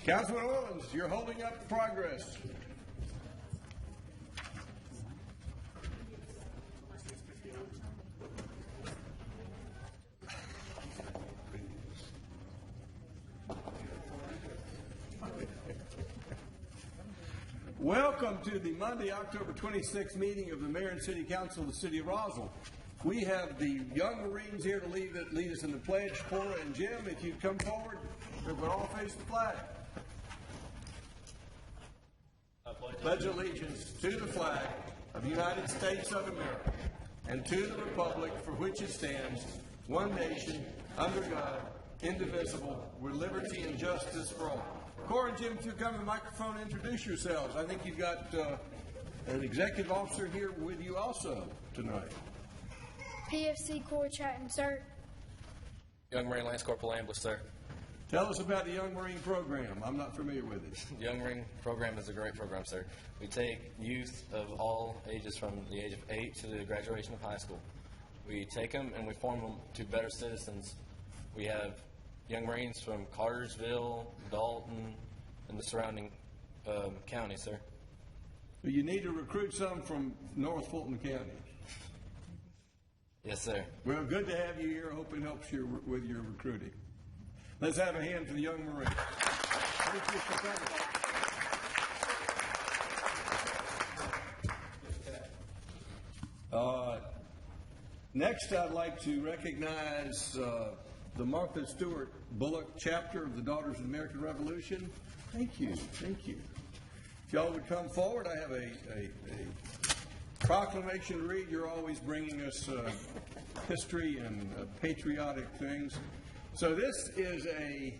Councilman Owens, you're holding up progress. Welcome to the Monday, October 26th meeting of the Mayor and City Council of the City of Roswell. We have the young Marines here to lead us in the pledge. Cora and Jim, if you'd come forward, we'll all face the flag. Pledge allegiance to the flag of the United States of America and to the republic for which it stands, one nation, under God, indivisible, with liberty and justice for all. Cora and Jim, if you come to the microphone, introduce yourselves. I think you've got an executive officer here with you also tonight. PFC Corps Chatton, sir. Young Marine Lance Corporal Ambush, sir. Tell us about the Young Marine program. I'm not familiar with it. The Young Marine program is a great program, sir. We take youth of all ages from the age of 8 to the graduation of high school. We take them and we form them to better citizens. We have Young Marines from Cartersville, Dalton, and the surrounding counties, sir. Well, you need to recruit some from North Fulton County. Yes, sir. Well, good to have you here. I hope it helps you with your recruiting. Let's have a hand for the Young Marines. Thank you for coming. Next, I'd like to recognize the Martha Stewart Bullock chapter of the Daughters of the American Revolution. Thank you. Thank you. If y'all would come forward, I have a proclamation to read. You're always bringing us history and patriotic things. So this is a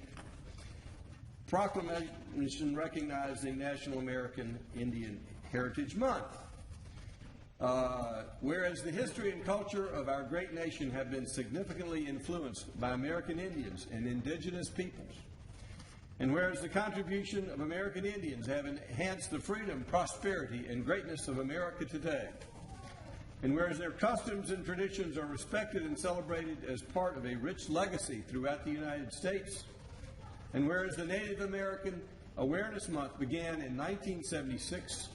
proclamation recognizing National American Indian Heritage Month. Whereas the history and culture of our great nation have been significantly influenced by American Indians and indigenous peoples, and whereas the contribution of American Indians have enhanced the freedom, prosperity, and greatness of America today, and whereas their customs and traditions are respected and celebrated as part of a rich legacy throughout the United States, and whereas the Native American Awareness Month began in 1976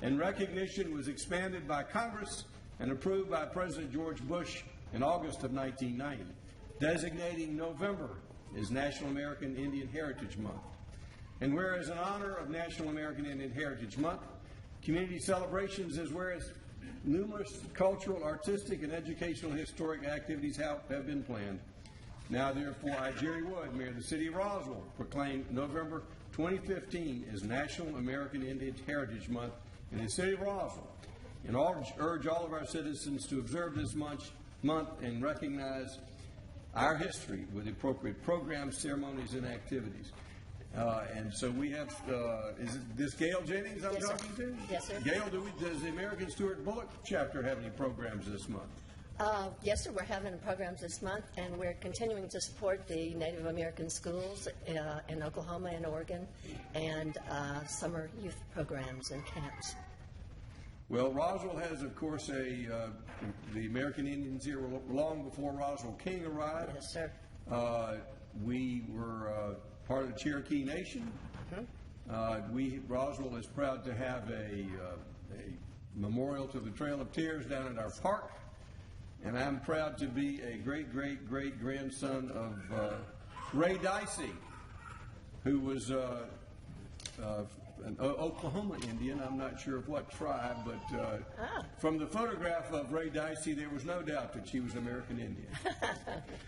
and recognition was expanded by Congress and approved by President George Bush in August of 1990, designating November as National American Indian Heritage Month. And whereas in honor of National American Indian Heritage Month, community celebrations as well as numerous cultural, artistic, and educational historic activities have been planned. Now, therefore, I, Jerry Wood, Mayor of the City of Roswell, proclaim November 2015 as National American Indian Heritage Month in the City of Roswell, and urge all of our citizens to observe this month and recognize our history with appropriate programs, ceremonies, and activities. And so we have, is this Gail Jennings I'm talking to? Yes, sir. Gail, does the American Stewart Bullock chapter have any programs this month? Yes, sir. We're having programs this month, and we're continuing to support the Native American schools in Oklahoma and Oregon, and summer youth programs and camps. Well, Roswell has, of course, the American Indians here long before Roswell King arrived. Yes, sir. We were part of the Cherokee Nation. Mm-hmm. Roswell is proud to have a memorial to the Trail of Tears down at our park. And I'm proud to be a great-great-great-grandson of Ray Dicey, who was an Oklahoma Indian. I'm not sure of what tribe, but from the photograph of Ray Dicey, there was no doubt that she was American Indian.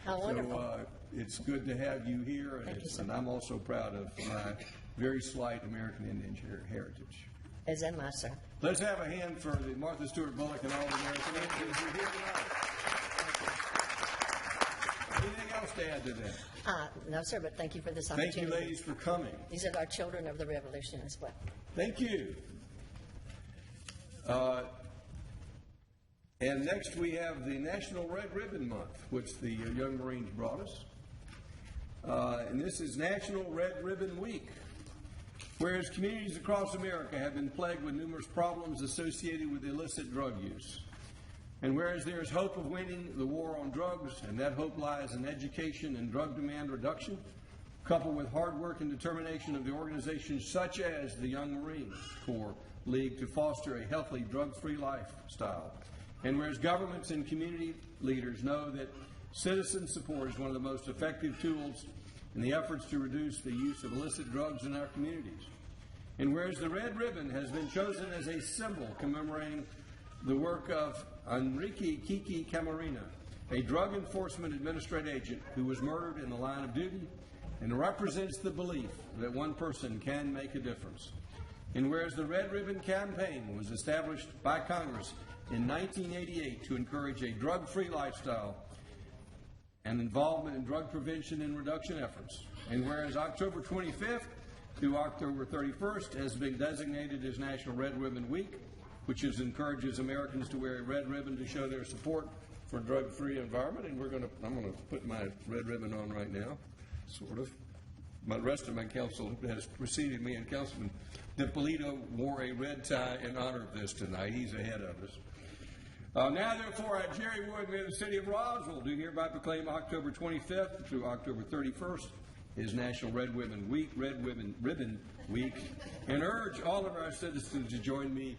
How wonderful. So it's good to have you here, and I'm also proud of my very slight American Indian heritage. As am I, sir. Let's have a hand for the Martha Stewart Bullock and all the American Indians who are here tonight. Anything else to add to that? No, sir, but thank you for this opportunity. Thank you, ladies, for coming. These are our children of the Revolution as well. Thank you. And next we have the National Red Ribbon Month, which the Young Marines brought us. And this is National Red Ribbon Week. Whereas communities across America have been plagued with numerous problems associated with illicit drug use. And whereas there is hope of winning the war on drugs, and that hope lies in education and drug demand reduction, coupled with hard work and determination of the organizations such as the Young Marines Corps League to foster a healthy, drug-free lifestyle. And whereas governments and community leaders know that citizen support is one of the most effective tools in the efforts to reduce the use of illicit drugs in our communities. And whereas the red ribbon has been chosen as a symbol commemorating the work of Enrique Kiki Camarena, a drug enforcement administrative agent who was murdered in the line of duty, and represents the belief that one person can make a difference. And whereas the Red Ribbon Campaign was established by Congress in 1988 to encourage a drug-free lifestyle and involvement in drug prevention and reduction efforts, and whereas October 25th through October 31st has been designated as National Red Ribbon Week, which encourages Americans to wear a red ribbon to show their support for a drug-free environment. And I'm going to put my red ribbon on right now, sort of. The rest of my council has preceded me, and Councilman DiPolito wore a red tie in honor of this tonight. He's ahead of us. Now, therefore, I, Jerry Wood, Mayor of the City of Roswell, do hereby proclaim October 25th through October 31st is National Red Ribbon Week, and urge all of our citizens to join me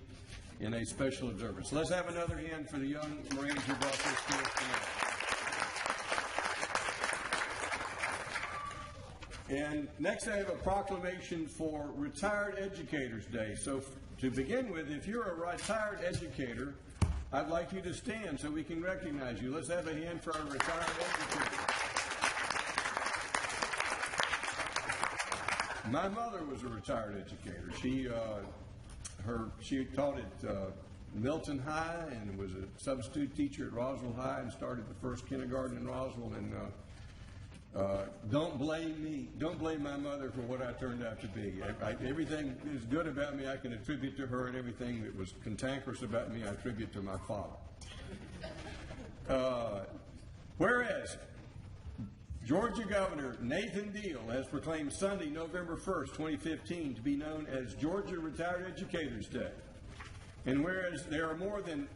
in a special observance. Let's have another hand for the young Marines who brought this to us tonight. And next I have a proclamation for Retired Educators Day. So to begin with, if you're a retired educator, I'd like you to stand so we can recognize you. Let's have a hand for our retired educators. My mother was a retired educator. She taught at Milton High and was a substitute teacher at Roswell High and started the first kindergarten in Roswell. And don't blame me. Don't blame my mother for what I turned out to be. Everything that is good about me I can attribute to her, and everything that was cantankerous about me I attribute to my father. Whereas Georgia Governor Nathan Deal has proclaimed Sunday, November 1st, 2015, to be known as Georgia Retired Educators Day. And whereas there are more than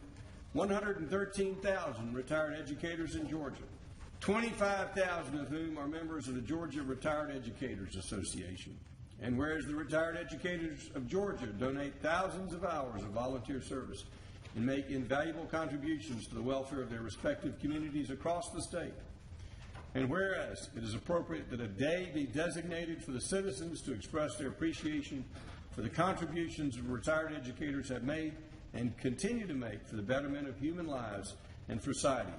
113,000 retired educators in Georgia, 25,000 of whom are members of the Georgia Retired Educators Association. And whereas the retired educators of Georgia donate thousands of hours of volunteer service and make invaluable contributions to the welfare of their respective communities across the state. And whereas it is appropriate that a day be designated for the citizens to express their appreciation for the contributions retired educators have made and continue to make for the betterment of human lives and for society.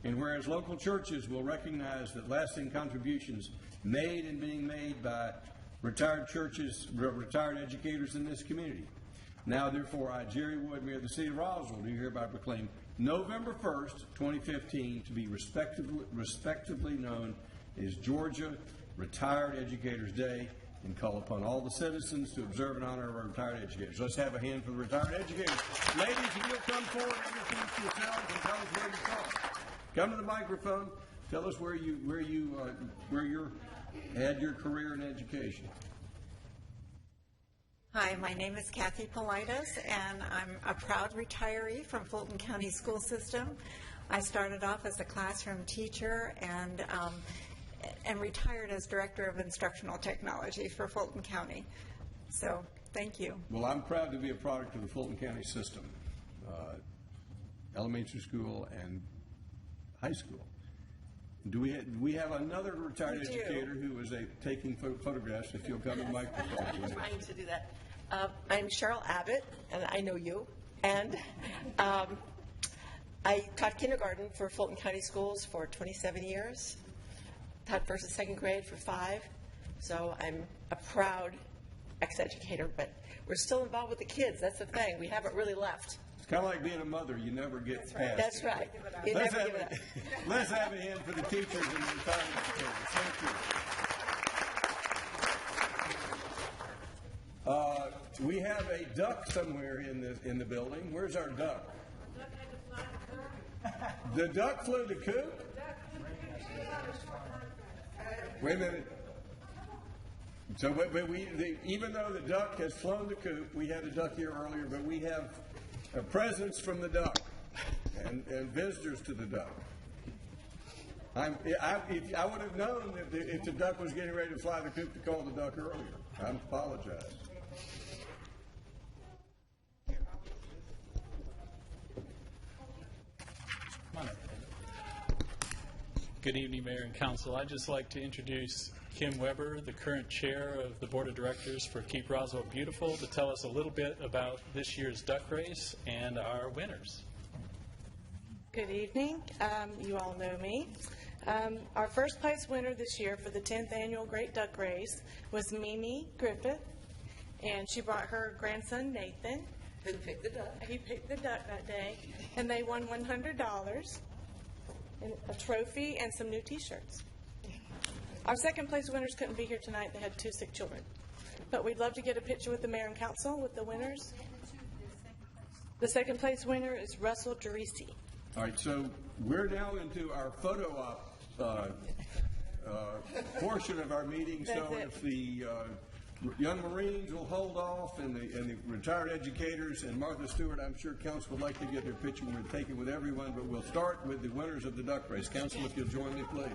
And whereas local churches will recognize that lasting contributions made and being made by retired educators in this community. Now, therefore, I, Jerry Wood, Mayor of the City of Roswell, do hereby proclaim November 1st, 2015, to be respectively known as Georgia Retired Educators Day, and call upon all the citizens to observe and honor our retired educators. Let's have a hand for the retired educators. Ladies, if you'll come forward and introduce yourselves and tell us where you're from. Come to the microphone. Tell us where you had your career in education. Hi, my name is Kathy Politis, and I'm a proud retiree from Fulton County School System. I started off as a classroom teacher and retired as Director of Instructional Technology for Fulton County. So, thank you. Well, I'm proud to be a product of the Fulton County system, elementary school and high school. Do we have another retired educator who is taking photographs? If you'll come to the microphone. I'm trying to do that. I'm Cheryl Abbott, and I know you. And I taught kindergarten for Fulton County Schools for 27 years. Taught first and second grade for 5. So I'm a proud ex-educator, but we're still involved with the kids. That's the thing. We haven't really left. It's kind of like being a mother. You never get past That's it. right. You never give it up. Let's have a hand for the teachers and the retired educators. Thank you. We have a duck somewhere in the building. Where's our duck? The duck flew the coop? Wait a minute. So, even though the duck has flown the coop, we had a duck here earlier, but we have presents from the duck and visitors to the duck. I would have known if the duck was getting ready to fly the coop to call the duck earlier. I apologize. Good evening, Mayor and Council. I'd just like to introduce Kim Weber, the current chair of the Board of Directors for Keep Roswell Beautiful, to tell us a little bit about this year's duck race and our winners. Good evening. You all know me. Our first place winner this year for the 10th annual Great Duck Race was Mimi Griffith, and she brought her grandson Nathan. Who picked the duck? He picked the duck that day, and they won $100, and a trophy, and some new T-shirts. Our second place winners couldn't be here tonight. They had 2 sick children. But we'd love to get a picture with the mayor and council with the winners. The second place winner is Russell Gerisi. All right, so we're now into our photo op portion of our meeting. So That's it. if the young Marines will hold off, and the retired educators and Martha Stewart, I'm sure council would like to get their picture. We'll take it with everyone, but we'll start with the winners of the duck race. Council, if you'll join me, please.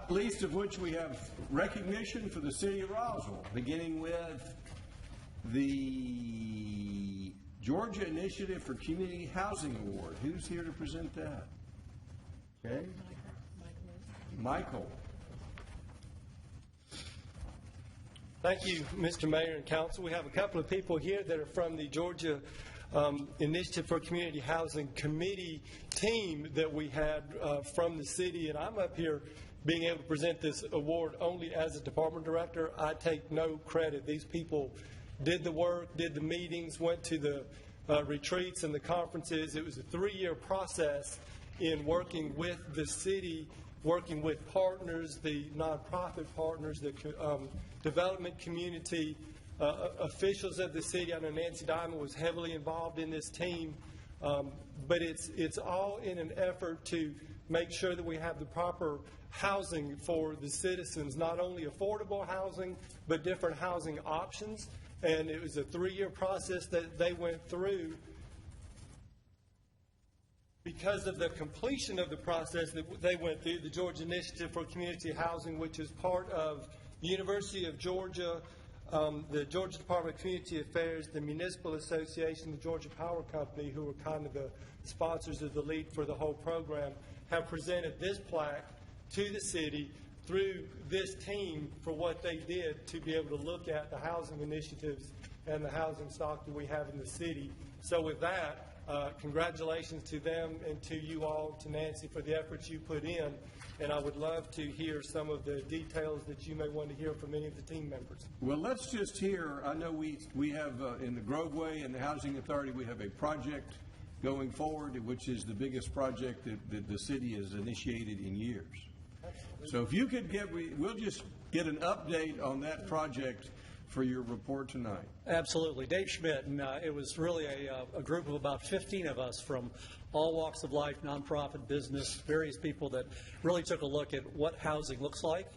Not least of which we have recognition for the city of Roswell, beginning with the Georgia Initiative for Community Housing Award. Who's here to present that? Okay. Michael. Thank you, Mr. Mayor and Council. We have a couple of people here that are from the Georgia Initiative for Community Housing Committee team that we had from the city, and I'm up here being able to present this award only as a department director. I take no credit. These people did the work, did the meetings, went to the retreats and the conferences. It was a 3-year process in working with the city, working with partners, the nonprofit partners, the development community, officials of the city. I know Nancy Diamond was heavily involved in this team, but it's all in an effort to make sure that we have the proper housing for the citizens, not only affordable housing, but different housing options. And it was a 3-year process that they went through. Because of the completion of the process that they went through, the Georgia Initiative for Community Housing, which is part of the University of Georgia, the Georgia Department of Community Affairs, the Municipal Association, the Georgia Power Company, who were kind of the sponsors of the lead for the whole program, have presented this plaque to the city through this team for what they did to be able to look at the housing initiatives and the housing stock that we have in the city. So with that, congratulations to them and to you all, to Nancy, for the efforts you put in. And I would love to hear some of the details that you may want to hear from any of the team members. Well, let's just hear, I know we have in the Groveway and the Housing Authority, we have a project going forward, which is the biggest project that the city has initiated in years. So if you could we'll just get an update on that project for your report tonight. Absolutely. Dave Schmidt, and it was really a group of about 15 of us from all walks of life, nonprofit, business, various people that really took a look at what housing looks like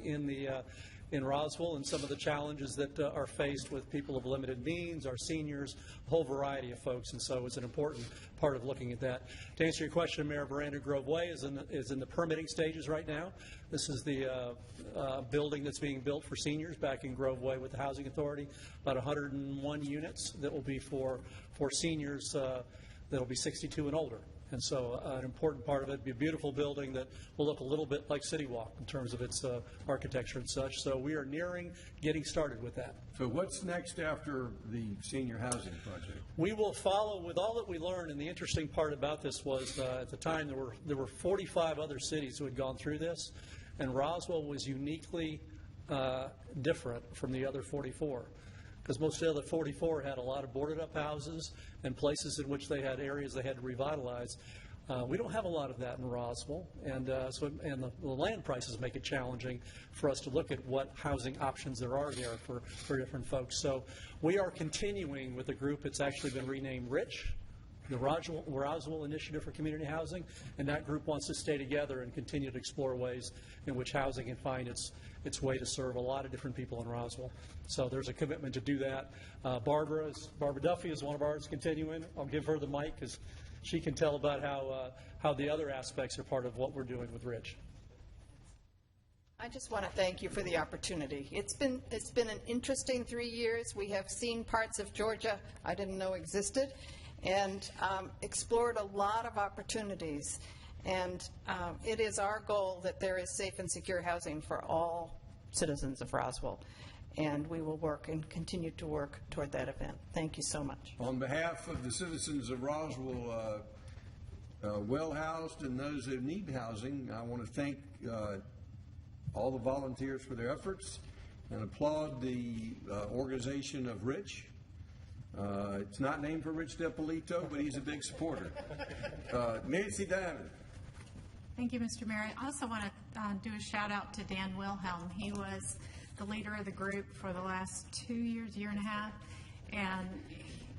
in Roswell and some of the challenges that are faced with people of limited means, our seniors, a whole variety of folks. And so it was an important part of looking at that. To answer your question, Mayor Veranda, Groveway is in the permitting stages right now. This is the building that's being built for seniors back in Groveway with the Housing Authority, about 101 units that will be for seniors that will be 62 and older. And so an important part of it will be a beautiful building that will look a little bit like City Walk in terms of its architecture and such. So we are nearing getting started with that. So what's next after the senior housing project? We will follow with all that we learned. And the interesting part about this was at the time there were 45 other cities who had gone through this. And Roswell was uniquely different from the other 44. Because most of the other 44 had a lot of boarded-up houses and places in which they had areas they had to revitalize. We don't have a lot of that in Roswell, and the land prices make it challenging for us to look at what housing options there are there for different folks. So we are continuing with a group that's actually been renamed RICH, the Roswell Initiative for Community Housing, and that group wants to stay together and continue to explore ways in which housing can find its way to serve a lot of different people in Roswell. So there's a commitment to do that. Barbara Duffy is one of ours continuing. I'll give her the mic because she can tell about how the other aspects are part of what we're doing with Rich. I just want to thank you for the opportunity. It's been an interesting 3 years. We have seen parts of Georgia I didn't know existed, and explored a lot of opportunities. And it is our goal that there is safe and secure housing for all citizens of Roswell. And we will work and continue to work toward that event. Thank you so much. On behalf of the citizens of Roswell, well-housed and those who need housing, I want to thank all the volunteers for their efforts and applaud the organization of Rich. It's not named for Rich DePolito, but he's a big supporter. Nancy Diamond. Thank you, Mr. Mayor. I also want to do a shout out to Dan Wilhelm. He was the leader of the group for the last 2 years, year and a half, and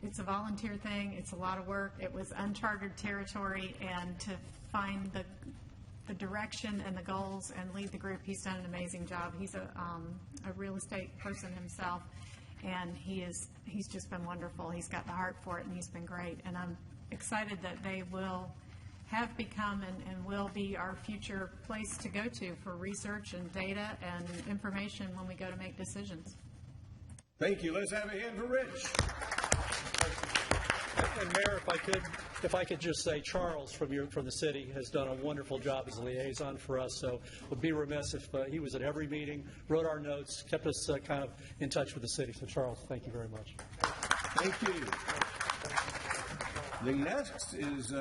it's a volunteer thing. It's a lot of work. It was uncharted territory, and to find the direction and the goals and lead the group, he's done an amazing job. He's a real estate person himself, and he's just been wonderful. He's got the heart for it, and he's been great. And I'm excited that they will have become and will be our future place to go to for research and data and information when we go to make decisions. Thank you. Let's have a hand for Rich. And Mayor, if I could just say, Charles from the city has done a wonderful job as a liaison for us. So would be remiss if he was at every meeting, wrote our notes, kept us kind of in touch with the city. So Charles, thank you very much. Thank you. The next is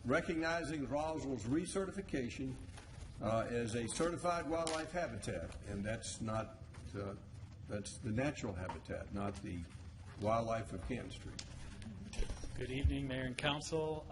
recognizing Roswell's recertification as a certified wildlife habitat, and that's not that's the natural habitat, not the wildlife of Canton Street. Good evening, Mayor and Council.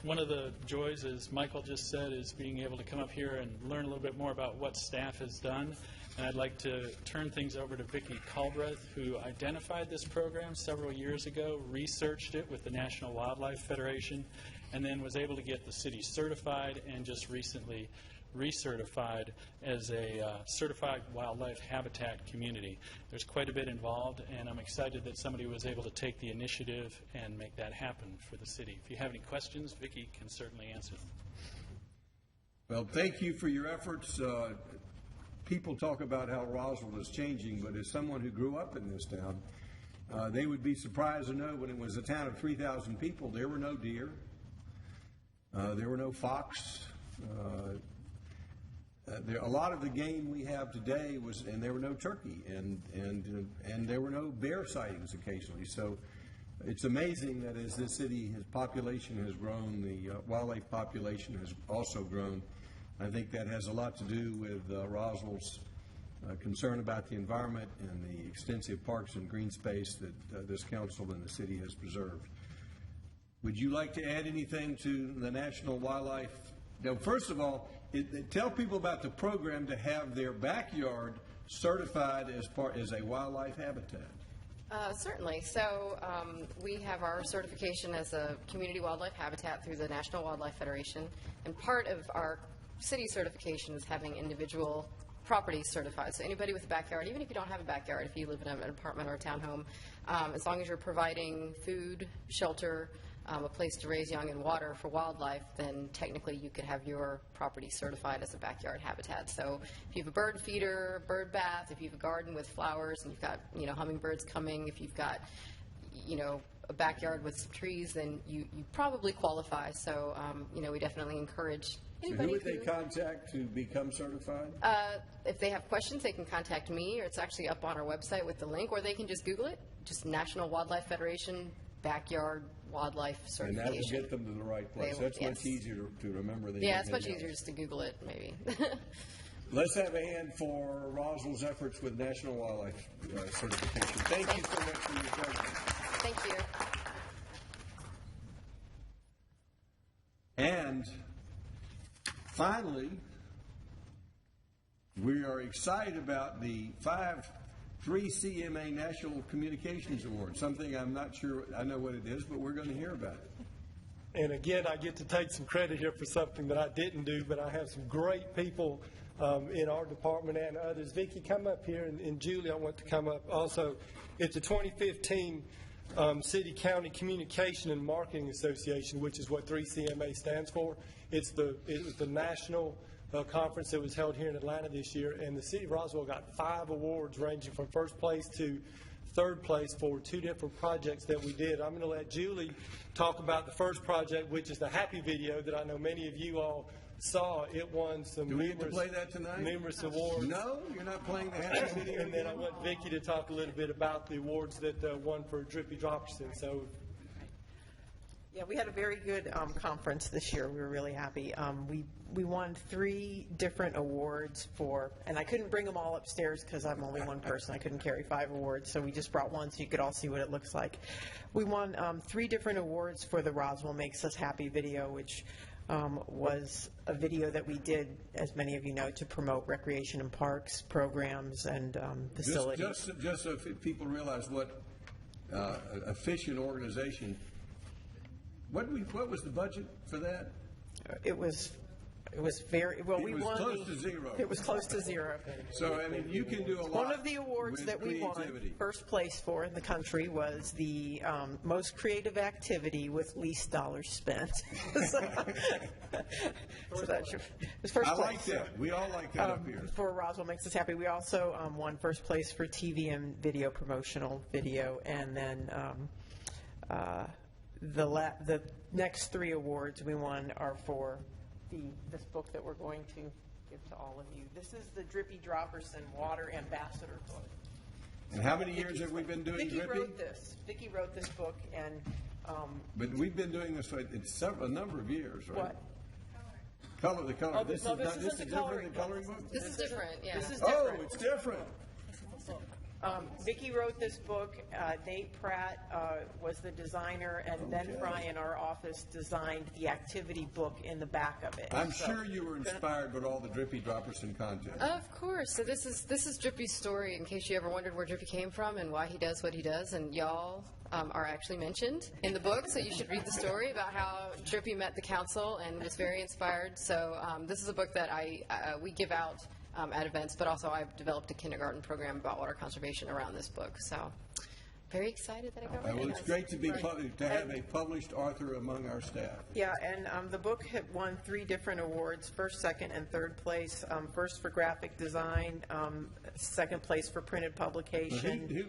One of the joys, as Michael just said, is being able to come up here and learn a little bit more about what staff has done. And I'd like to turn things over to Vicki Culbreth, who identified this program several years ago, researched it with the National Wildlife Federation, and then was able to get the city certified and just recently recertified as a certified wildlife habitat community. There's quite a bit involved, and I'm excited that somebody was able to take the initiative and make that happen for the city. If you have any questions, Vicki can certainly answer them. Well, thank you for your efforts. People talk about how Roswell is changing, but as someone who grew up in this town, they would be surprised to know when it was a town of 3,000 people, there were no deer, there were no fox. A lot of the game we have today was, and there were no turkey, and there were no bear sightings occasionally. So it's amazing that as this city, his population has grown, the wildlife population has also grown. I think that has a lot to do with Roswell's concern about the environment and the extensive parks and green space that this council and the city has preserved. Would you like to add anything to the National Wildlife? Now, first of all, tell people about the program to have their backyard certified as a wildlife habitat. Certainly. So we have our certification as a community wildlife habitat through the National Wildlife Federation, and part of our city certification is having individual properties certified. So anybody with a backyard, even if you don't have a backyard, if you live in an apartment or a townhome, as long as you're providing food, shelter, a place to raise young and water for wildlife, then technically you could have your property certified as a backyard habitat. So if you have a bird feeder, bird bath, if you have a garden with flowers and you've got, hummingbirds coming, if you've got, a backyard with some trees, then you probably qualify. So, we definitely encourage anybody. So who would they contact to become certified? If they have questions, they can contact me, or it's actually up on our website with the link, or they can just Google it, just National Wildlife Federation Backyard Wildlife Certification. And that will get them to the right place. That's much easier to remember than it's much easier just to Google it, maybe. Let's have a hand for Roswell's efforts with National Wildlife Certification. Thank you so much for your service. Thank you. And finally, we are excited about the 3 CMA National Communications Awards, something I'm not sure I know what it is, but we're going to hear about it. And again, I get to take some credit here for something that I didn't do, but I have some great people in our department and others. Vicki, come up here, and Julie, I want to come up also. It's the 2015 City County Communication and Marketing Association, which is what 3CMA stands for. It was the national conference that was held here in Atlanta this year, and the City of Roswell got 5 awards ranging from first place to third place for 2 different projects that we did. I'm going to let Julie talk about the first project, which is the Happy video that I know many of you all saw. It won some Do we get to play that tonight? Numerous awards. No, you're not playing the Happy video. And then I want Vicki to talk a little bit about the awards that won for Drippy Dropperson. So. Yeah, we had a very good conference this year. We were really happy. We won 3 different awards for, and I couldn't bring them all upstairs because I'm only one person. I couldn't carry 5 awards, so we just brought one so you could all see what it looks like. We won 3 different awards for the Roswell Makes Us Happy video, which was a video that we did, as many of you know, to promote recreation and parks programs and facilities. Just so people realize what efficient organization. What was the budget for that? It was It was very, well, we It was won. close to zero. It was close to zero. So, I mean, you can do a lot. One of the awards with that we won creativity. first place for in the country was the most creative activity with least dollars spent. so that was first I place. like that. We all like that up here. For Roswell Makes Us Happy. We also won first place for TV and video, promotional video, and then the next 3 awards we won are for this book that we're going to give to all of you. This is the Drippy Dropperson Water Ambassador book. And how many years have we been doing Vicki Drippy? wrote this. Vicki wrote this book, and But we've been doing this for a number of years, right? what? The color. Oh, this no, is this not, isn't this the is different coloring than book. coloring book? This is different, yeah. This is Oh, different. it's different. Vicki wrote this book. Nate Pratt was the designer, and Ben Fry in our office designed the activity book in the back of it. I'm So- sure you were inspired by all the Drippy Dropperson content. Of course. So this is Drippy's story, in case you ever wondered where Drippy came from and why he does what he does. And y'all are actually mentioned in the book, so you should read the story about how Drippy met the council and was very inspired. So this is a book that we give out at events, but also I've developed a kindergarten program about water conservation around this book. So very excited that I got Well, it's recognized. great to have a published author among our staff. Yeah, and the book had won 3 different awards, first, second, and third place. First for graphic design, second place for printed publication.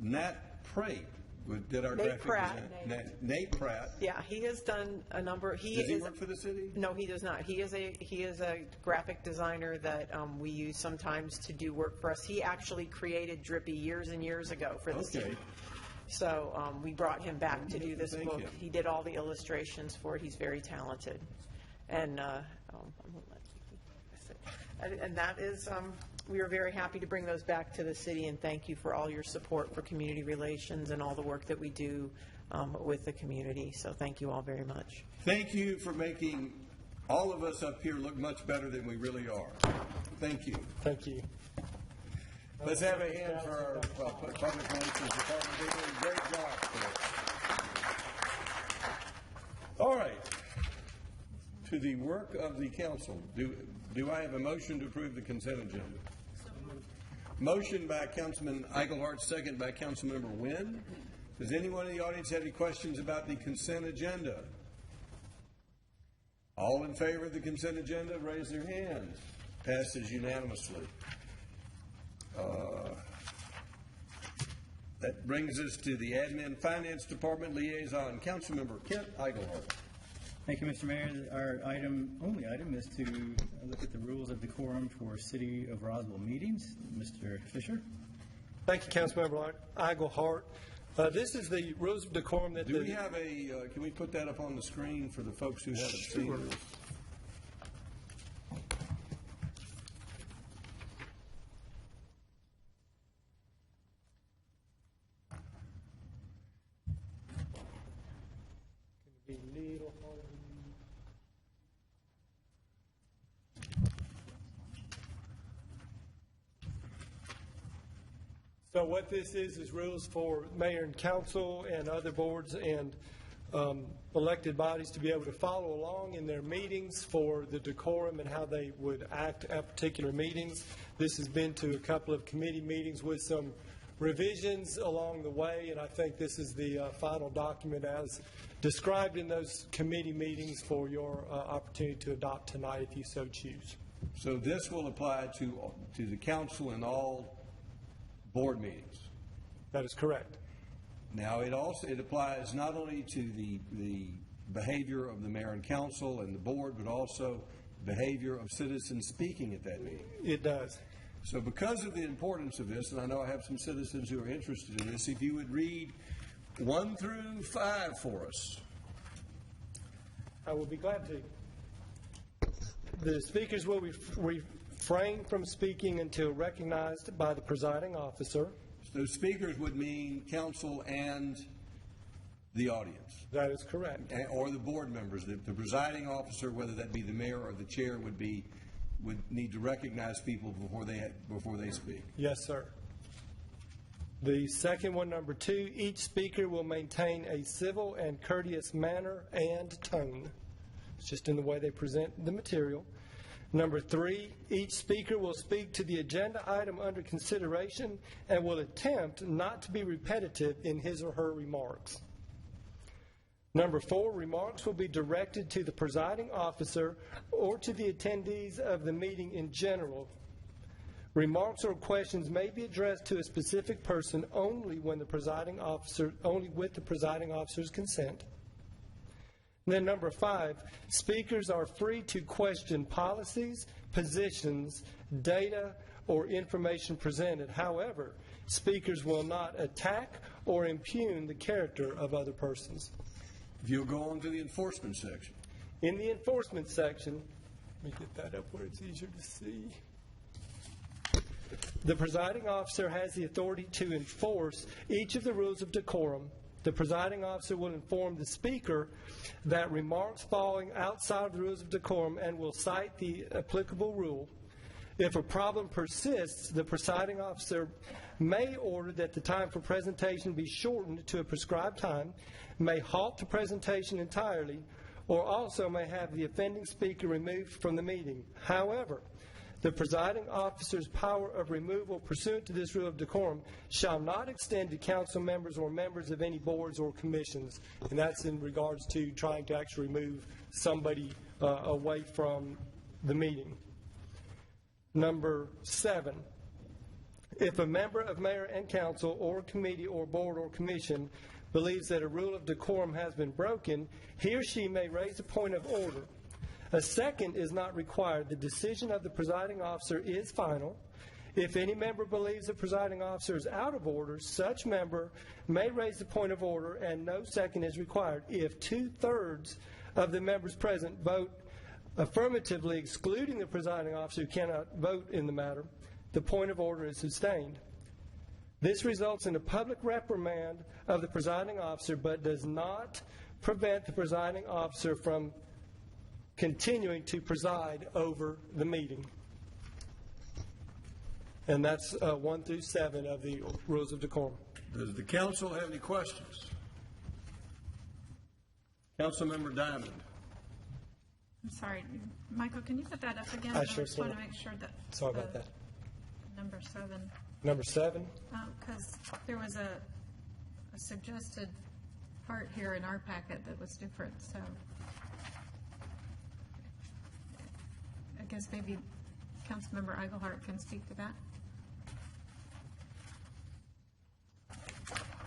Nat Pratt did our Nate graphic Pratt. design. Nate Pratt. Yeah, he has done a number. Does he work for the city? No, he does not. He is a graphic designer that we use sometimes to do work for us. He actually created Drippy years and years ago for the city. So we brought him back to do this Thank book. you. He did all the illustrations for it. He's very talented, and that is. We are very happy to bring those back to the city, and thank you for all your support for community relations and all the work that we do with the community. So thank you all very much. Thank you for making all of us up here look much better than we really are. Thank you. Thank you. Let's have a hand for our public relations department. They're doing a great job for us. All right. To the work of the council. Do I have a motion to approve the consent agenda? Motion by Councilman Eichelhart, second by Councilmember Wynn. Does anyone in the audience have any questions about the consent agenda? All in favor of the consent agenda, raise their hands. Passes unanimously. That brings us to the Admin Finance Department Liaison, Councilmember Kent Eichelhart. Thank you, Mr. Mayor. Our only item is to look at the rules of decorum for City of Roswell meetings. Mr. Fisher. Thank you, Councilmember Eichelhart. This is the rules of decorum that Do we have can we put that up on the screen for the folks who haven't seen this? So what this is rules for mayor and council and other boards and elected bodies to be able to follow along in their meetings for the decorum and how they would act at particular meetings. This has been to a couple of committee meetings with some revisions along the way, and I think this is the final document as described in those committee meetings for your opportunity to adopt tonight if you so choose. So this will apply to the council and all board meetings. That is correct. Now, it applies not only to the behavior of the mayor and council and the board, but also behavior of citizens speaking at that meeting. It does. So because of the importance of this, and I know I have some citizens who are interested in this, if you would read 1 through 5 for us. I will be glad to. The speakers will refrain from speaking until recognized by the presiding officer. So speakers would mean council and the audience. That is correct. Or the board members. The presiding officer, whether that be the mayor or the chair, would need to recognize people before they speak. Yes, sir. The second one, number 2, each speaker will maintain a civil and courteous manner and tone. It's just in the way they present the material. Number 3, each speaker will speak to the agenda item under consideration and will attempt not to be repetitive in his or her remarks. Number 4, remarks will be directed to the presiding officer or to the attendees of the meeting in general. Remarks or questions may be addressed to a specific person only with the presiding officer's consent. And then number 5, speakers are free to question policies, positions, data, or information presented. However, speakers will not attack or impugn the character of other persons. If you'll go on to the enforcement section. In the enforcement section, let me get that up where it's easier to see. The presiding officer has the authority to enforce each of the rules of decorum. The presiding officer will inform the speaker that remarks falling outside of the rules of decorum and will cite the applicable rule. If a problem persists, the presiding officer may order that the time for presentation be shortened to a prescribed time, may halt the presentation entirely, or also may have the offending speaker removed from the meeting. However, the presiding officer's power of removal pursuant to this rule of decorum shall not extend to council members or members of any boards or commissions. And that's in regards to trying to actually remove somebody away from the meeting. Number 7, if a member of mayor and council or committee or board or commission believes that a rule of decorum has been broken, he or she may raise a point of order. A second is not required. The decision of the presiding officer is final. If any member believes the presiding officer is out of order, such member may raise the point of order and no second is required. If 2/3 of the members present vote affirmatively excluding the presiding officer who cannot vote in the matter, the point of order is sustained. This results in a public reprimand of the presiding officer but does not prevent the presiding officer from continuing to preside over the meeting. And that's 1 through 7 of the rules of decorum. Does the council have any questions? Councilmember Diamond. I'm sorry, Michael, can you put that up again? I sure just want to can. make sure that. Sorry about that. Number 7. Number 7? Because there was a suggested part here in our packet that was different, so I guess maybe Councilmember Eichelhart can speak to that.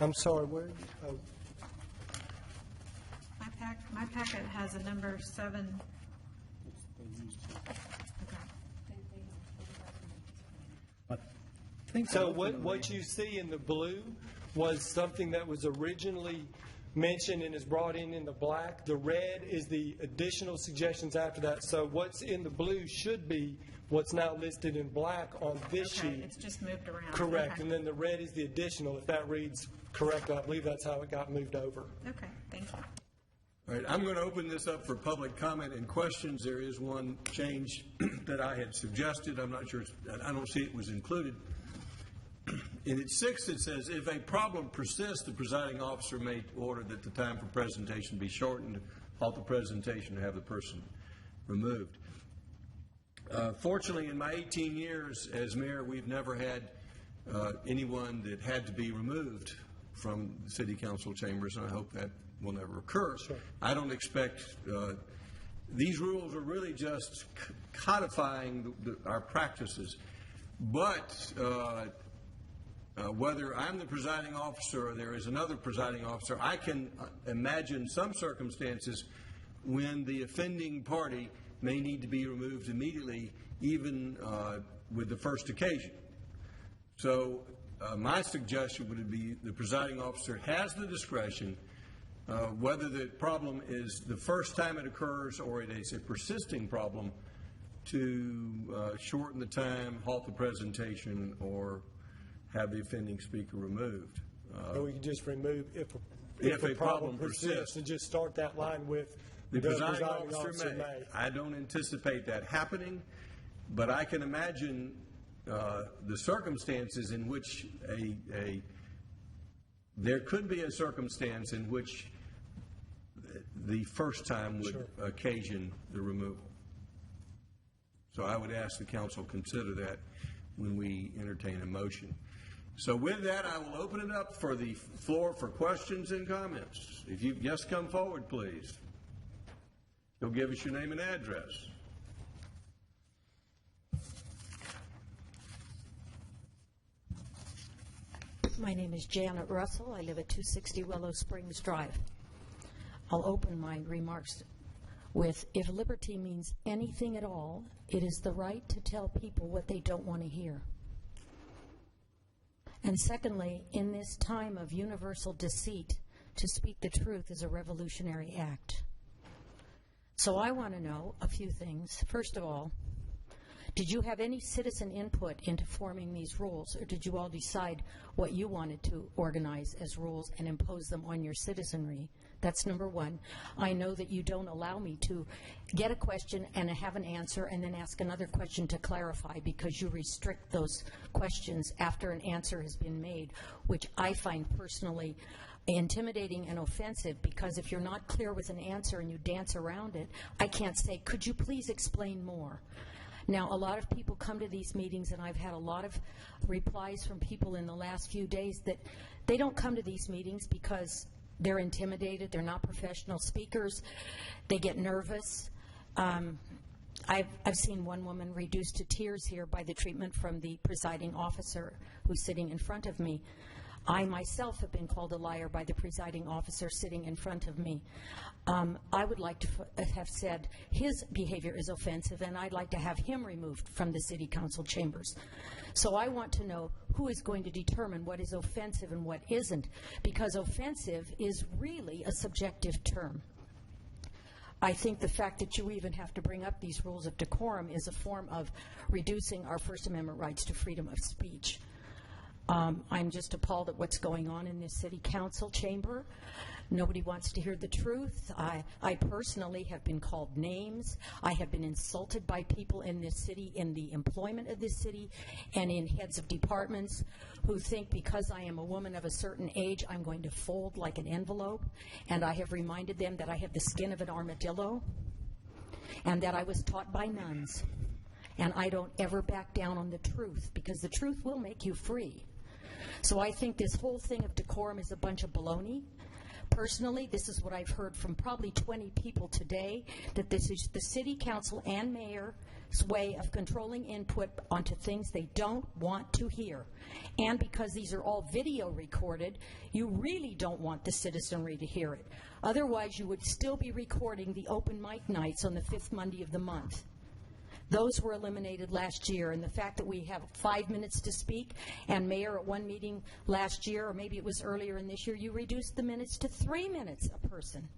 I'm sorry, where? Oh. My packet has a number 7. So what you see in the blue was something that was originally mentioned and is brought in the black. The red is the additional suggestions after that. So what's in the blue should be what's now listed in black on this sheet. It's just moved around. Correct. Okay. And then the red is the additional. If that reads correctly, I believe that's how it got moved over. Okay, thank you. All right, I'm going to open this up for public comment and questions. There is one change that I had suggested. I'm not sure, I don't see it was included. In its 6, it says, if a problem persists, the presiding officer may order that the time for presentation be shortened, halt the presentation, and have the person removed. Fortunately, in my 18 years as mayor, we've never had anyone that had to be removed from the city council chambers, and I hope that will never occur. Sure. I don't expect, these rules are really just codifying our practices, but whether I'm the presiding officer or there is another presiding officer, I can imagine some circumstances when the offending party may need to be removed immediately, even with the first occasion. So my suggestion would be the presiding officer has the discretion, whether the problem is the first time it occurs or it is a persisting problem, to shorten the time, halt the presentation, or have the offending speaker removed. Or we can just remove if a problem persists and just start that line with the presiding officer may. I don't anticipate that happening, but I can imagine the circumstances in which there could be a circumstance in which the first time would Sure. occasion the removal. So I would ask the council consider that when we entertain a motion. So with that, I will open it up for the floor for questions and comments. If you just come forward, please. You'll give us your name and address. My name is Janet Russell. I live at 260 Willow Springs Drive. I'll open my remarks with, if liberty means anything at all, it is the right to tell people what they don't want to hear. And secondly, in this time of universal deceit, to speak the truth is a revolutionary act. So I want to know a few things. First of all, did you have any citizen input into forming these rules, or did you all decide what you wanted to organize as rules and impose them on your citizenry? That's number one. I know that you don't allow me to get a question and have an answer and then ask another question to clarify, because you restrict those questions after an answer has been made, which I find personally intimidating and offensive, because if you're not clear with an answer and you dance around it, I can't say, could you please explain more? Now, a lot of people come to these meetings, and I've had a lot of replies from people in the last few days that they don't come to these meetings because they're intimidated, they're not professional speakers, they get nervous. I've seen one woman reduced to tears here by the treatment from the presiding officer who's sitting in front of me. I myself have been called a liar by the presiding officer sitting in front of me. I would like to have said his behavior is offensive, and I'd like to have him removed from the city council chambers. So I want to know who is going to determine what is offensive and what isn't, because offensive is really a subjective term. I think the fact that you even have to bring up these rules of decorum is a form of reducing our First Amendment rights to freedom of speech. I'm just appalled at what's going on in this city council chamber. Nobody wants to hear the truth. I personally have been called names. I have been insulted by people in this city, in the employment of this city, and in heads of departments who think because I am a woman of a certain age, I'm going to fold like an envelope. And I have reminded them that I have the skin of an armadillo and that I was taught by nuns. And I don't ever back down on the truth, because the truth will make you free. So I think this whole thing of decorum is a bunch of baloney. Personally, this is what I've heard from probably 20 people today, that this is the city council and mayor's way of controlling input onto things they don't want to hear. And because these are all video recorded, you really don't want the citizenry to hear it. Otherwise, you would still be recording the open mic nights on the 5th Monday of the month. Those were eliminated last year, and the fact that we have 5 minutes to speak, and Mayor, at one meeting last year, or maybe it was earlier in this year, you reduced the minutes to 3 minutes a person.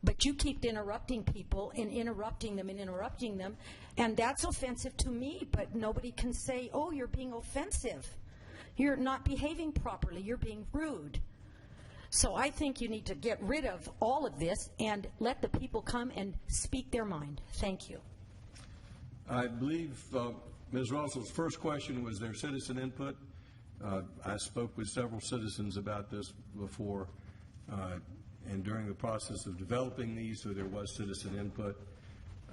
But you keep interrupting people and interrupting them, and that's offensive to me, but nobody can say, oh, you're being offensive. You're not behaving properly. You're being rude. So I think you need to get rid of all of this and let the people come and speak their mind. Thank you. I believe Ms. Russell's first question was their citizen input. I spoke with several citizens about this before, and during the process of developing these, so there was citizen input.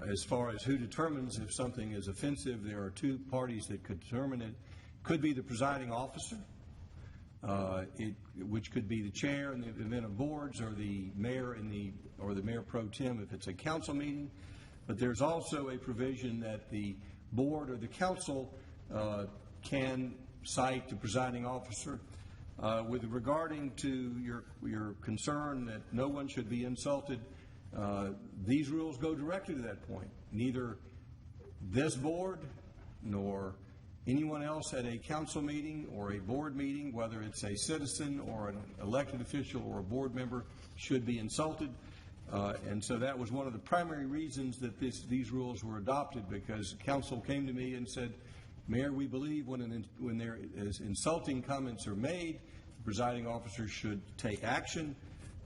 As far as who determines if something is offensive, there are two parties that could determine it. Could be the presiding officer, which could be the chair in the event of boards, or the mayor or the mayor pro tem if it's a council meeting. But there's also a provision that the board or the council can cite the presiding officer. With regarding to your concern that no one should be insulted, these rules go directly to that point. Neither this board nor anyone else at a council meeting or a board meeting, whether it's a citizen or an elected official or a board member, should be insulted. And so that was one of the primary reasons that these rules were adopted, because council came to me and said, Mayor, we believe when there is insulting comments are made, the presiding officer should take action.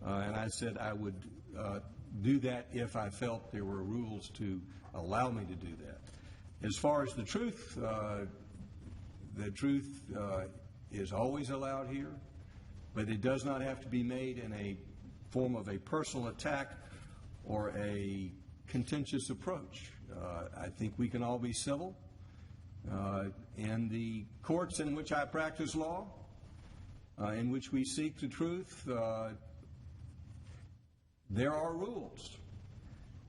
And I said I would do that if I felt there were rules to allow me to do that. As far as the truth is always allowed here, but it does not have to be made in a form of a personal attack or a contentious approach. I think we can all be civil. In the courts in which I practice law, in which we seek the truth, there are rules.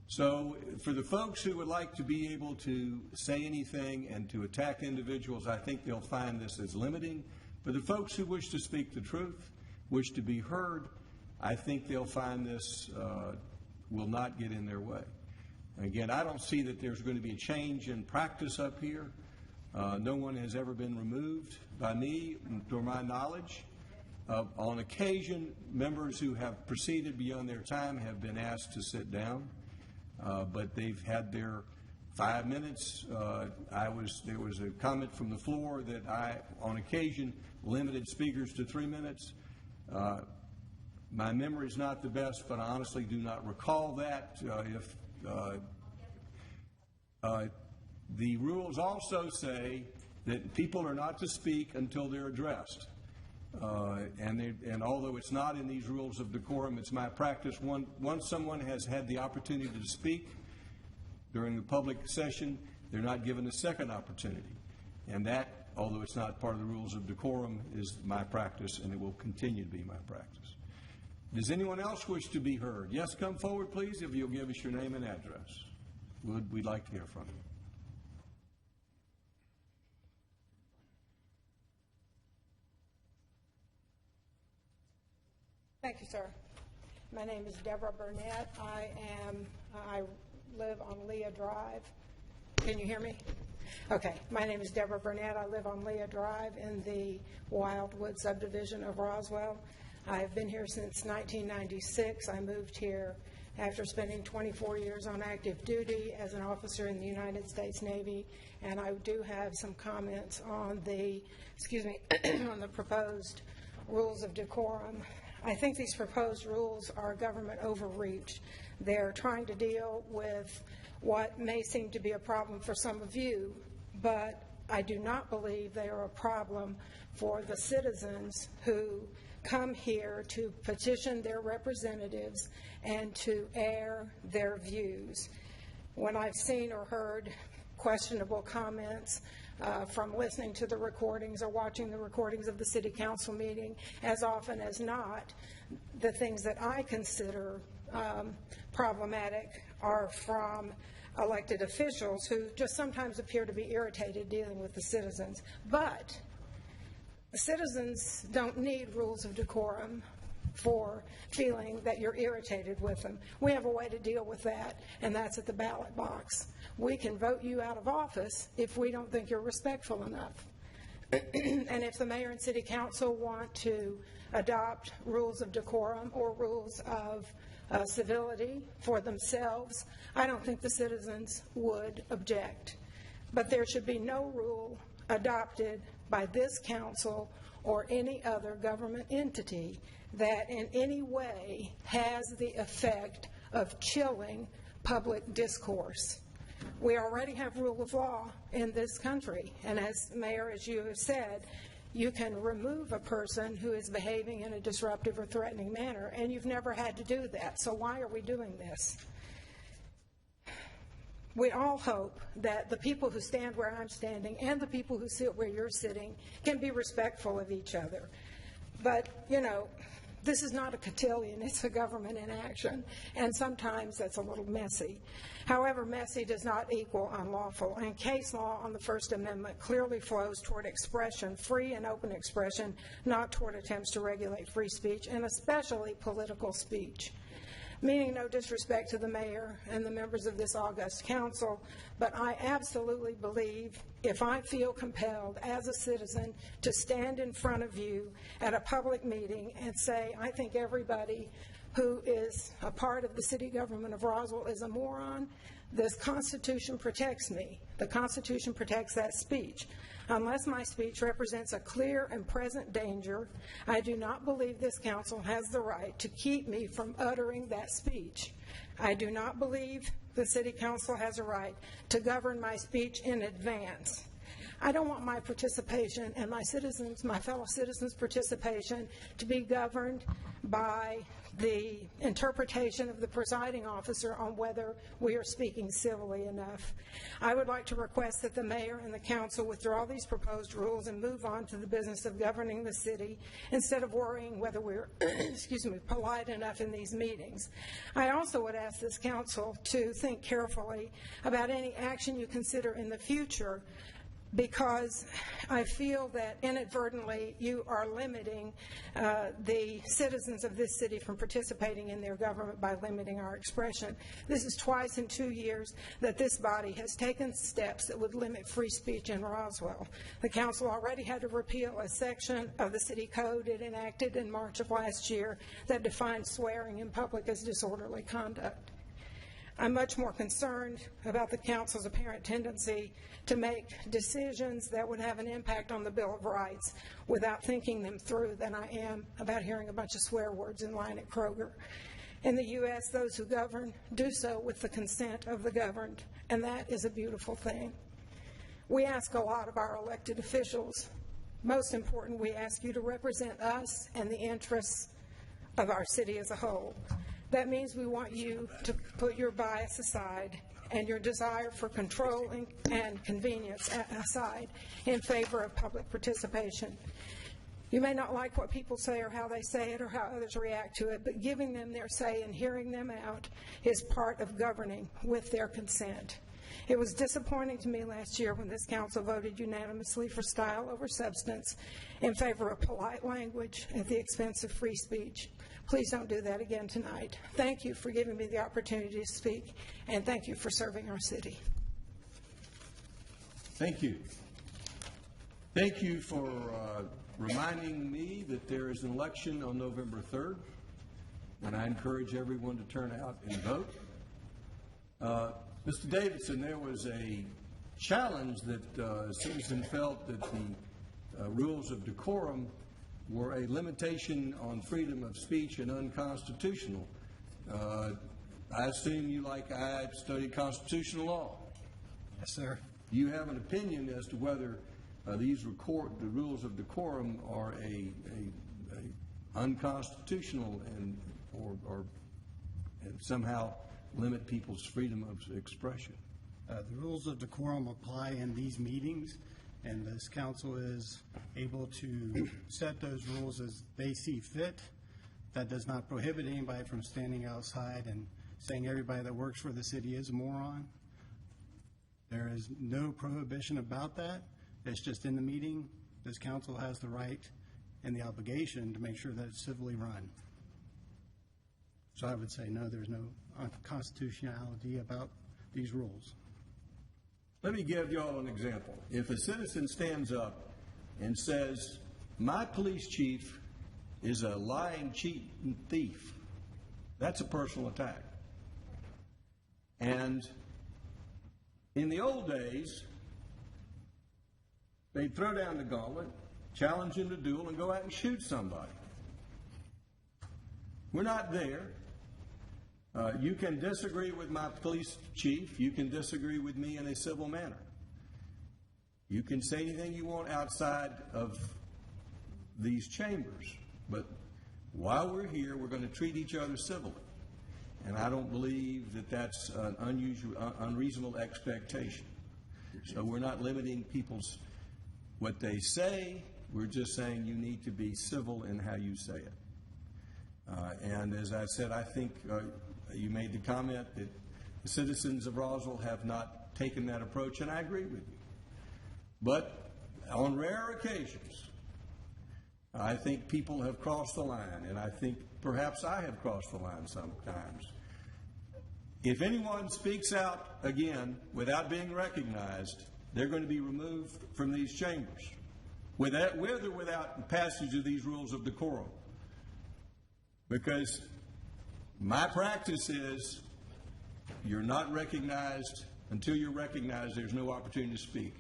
So for the folks who would like to be able to say anything and to attack individuals, I think they'll find this as limiting. For the folks who wish to speak the truth, wish to be heard, I think they'll find this will not get in their way. Again, I don't see that there's going to be a change in practice up here. No one has ever been removed by me, to my knowledge. On occasion, members who have proceeded beyond their time have been asked to sit down, but they've had their 5 minutes. There was a comment from the floor that I, on occasion, limited speakers to 3 minutes. My memory is not the best, but I honestly do not recall that. The rules also say that people are not to speak until they're addressed. And although it's not in these rules of decorum, it's my practice. Once someone has had the opportunity to speak during the public session, they're not given a second opportunity. And that, although it's not part of the rules of decorum, is my practice, and it will continue to be my practice. Does anyone else wish to be heard? Yes, come forward, please, if you'll give us your name and address. We'd like to hear from you. Thank you, sir. My name is Deborah Burnett. I live on Leah Drive. Can you hear me? Okay. My name is Deborah Burnett. I live on Leah Drive in the Wildwood subdivision of Roswell. I've been here since 1996. I moved here after spending 24 years on active duty as an officer in the United States Navy, and I do have some comments on the, on the proposed rules of decorum. I think these proposed rules are government overreach. They're trying to deal with what may seem to be a problem for some of you, but I do not believe they are a problem for the citizens who come here to petition their representatives and to air their views. When I've seen or heard questionable comments from listening to the recordings or watching the recordings of the city council meeting, as often as not, the things that I consider problematic are from elected officials who just sometimes appear to be irritated dealing with the citizens. But the citizens don't need rules of decorum for feeling that you're irritated with them. We have a way to deal with that, and that's at the ballot box. We can vote you out of office if we don't think you're respectful enough. And if the mayor and city council want to adopt rules of decorum or rules of civility for themselves, I don't think the citizens would object. But there should be no rule adopted by this council or any other government entity that in any way has the effect of chilling public discourse. We already have rule of law in this country, and as Mayor, as you have said, you can remove a person who is behaving in a disruptive or threatening manner, and you've never had to do that. So why are we doing this? We all hope that the people who stand where I'm standing and the people who sit where you're sitting can be respectful of each other. But, you know, this is not a cotillion, it's a government in action, and sometimes that's a little messy. However, messy does not equal unlawful, and case law on the First Amendment clearly flows toward expression, free and open expression, not toward attempts to regulate free speech, and especially political speech. Meaning no disrespect to the mayor and the members of this august council, but I absolutely believe if I feel compelled as a citizen to stand in front of you at a public meeting and say, I think everybody who is a part of the city government of Roswell is a moron, this Constitution protects me. The Constitution protects that speech. Unless my speech represents a clear and present danger, I do not believe this council has the right to keep me from uttering that speech. I do not believe the city council has a right to govern my speech in advance. I don't want my participation and my citizens, my fellow citizens' participation to be governed by the interpretation of the presiding officer on whether we are speaking civilly enough. I would like to request that the mayor and the council withdraw these proposed rules and move on to the business of governing the city instead of worrying whether we're excuse me, polite enough in these meetings. I also would ask this council to think carefully about any action you consider in the future, because I feel that inadvertently you are limiting the citizens of this city from participating in their government by limiting our expression. This is twice in 2 years that this body has taken steps that would limit free speech in Roswell. The council already had to repeal a section of the city code it enacted in March of last year that defined swearing in public as disorderly conduct. I'm much more concerned about the council's apparent tendency to make decisions that would have an impact on the Bill of Rights without thinking them through than I am about hearing a bunch of swear words in line at Kroger. In the U.S., those who govern do so with the consent of the governed, and that is a beautiful thing. We ask a lot of our elected officials. Most important, we ask you to represent us and the interests of our city as a whole. That means we want you to put your bias aside and your desire for control and convenience aside in favor of public participation. You may not like what people say or how they say it or how others react to it, but giving them their say and hearing them out is part of governing with their consent. It was disappointing to me last year when this council voted unanimously for style over substance in favor of polite language at the expense of free speech. Please don't do that again tonight. Thank you for giving me the opportunity to speak, and thank you for serving our city. Thank you. Thank you for reminding me that there is an election on November 3rd, and I encourage everyone to turn out and vote. Mr. Davidson, there was a challenge that a citizen felt that the rules of decorum were a limitation on freedom of speech and unconstitutional. I assume you, like I, studied constitutional law. Yes, sir. You have an opinion as to whether the rules of decorum are a unconstitutional and somehow limit people's freedom of expression. The rules of decorum apply in these meetings, and this council is able to set those rules as they see fit. That does not prohibit anybody from standing outside and saying everybody that works for the city is a moron. There is no prohibition about that. It's just in the meeting, this council has the right and the obligation to make sure that it's civilly run. So I would say no, there's no unconstitutionality about these rules. Let me give you all an example. If a citizen stands up and says, my police chief is a lying, cheating thief, that's a personal attack. And in the old days, they'd throw down the gauntlet, challenge him to duel, and go out and shoot somebody. We're not there. You can disagree with my police chief. You can disagree with me in a civil manner. You can say anything you want outside of these chambers. But while we're here, we're going to treat each other civilly. And I don't believe that that's an unreasonable expectation. So we're not limiting people's what they say. We're just saying you need to be civil in how you say it. And as I said, I think you made the comment that the citizens of Roswell have not taken that approach, and I agree with you. But on rare occasions, I think people have crossed the line, and I think perhaps I have crossed the line sometimes. If anyone speaks out again without being recognized, they're going to be removed from these chambers, with or without passage of these rules of decorum. Because my practice is you're not recognized until you're recognized. There's no opportunity to speak.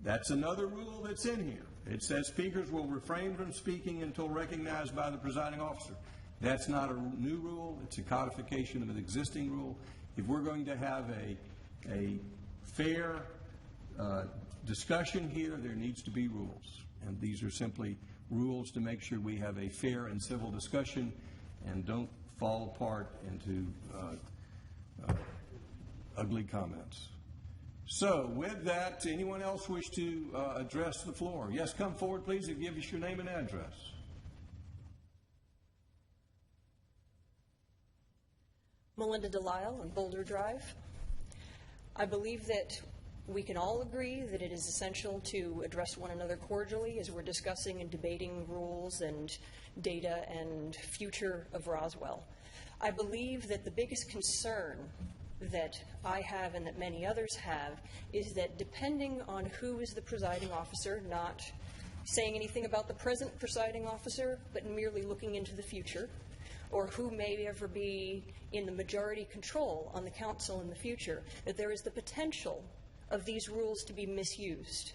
That's another rule that's in here. It says speakers will refrain from speaking until recognized by the presiding officer. That's not a new rule. It's a codification of an existing rule. If we're going to have a fair discussion here, there needs to be rules. And these are simply rules to make sure we have a fair and civil discussion and don't fall apart into ugly comments. So with that, anyone else wish to address the floor? Yes, come forward, please, and give us your name and address. Melinda Delisle on Boulder Drive. I believe that we can all agree that it is essential to address one another cordially as we're discussing and debating rules and data and future of Roswell. I believe that the biggest concern that I have and that many others have is that depending on who is the presiding officer, not saying anything about the present presiding officer, but merely looking into the future, or who may ever be in the majority control on the council in the future, that there is the potential of these rules to be misused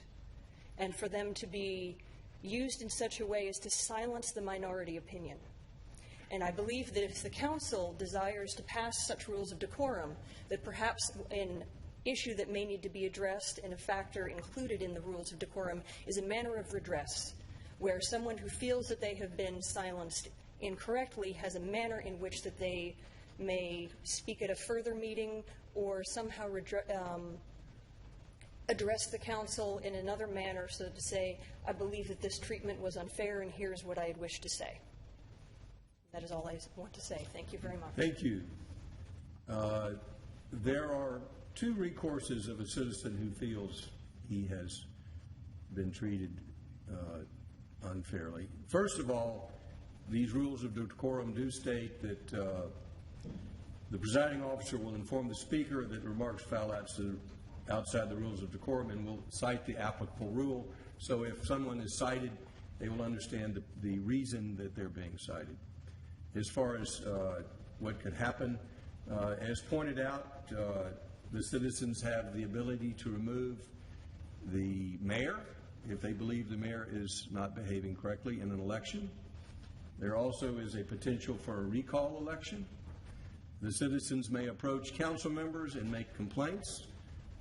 and for them to be used in such a way as to silence the minority opinion. And I believe that if the council desires to pass such rules of decorum, that perhaps an issue that may need to be addressed and a factor included in the rules of decorum is a manner of redress, where someone who feels that they have been silenced incorrectly has a manner in which that they may speak at a further meeting or somehow address the council in another manner, so to say, I believe that this treatment was unfair and here's what I wish to say. That is all I want to say. Thank you very much. Thank you. There are two recourses of a citizen who feels he has been treated unfairly. First of all, these rules of decorum do state that the presiding officer will inform the speaker that remarks foul outside the rules of decorum and will cite the applicable rule. So if someone is cited, they will understand the reason that they're being cited. As far as what could happen, as pointed out, the citizens have the ability to remove the mayor if they believe the mayor is not behaving correctly in an election. There also is a potential for a recall election. The citizens may approach council members and make complaints.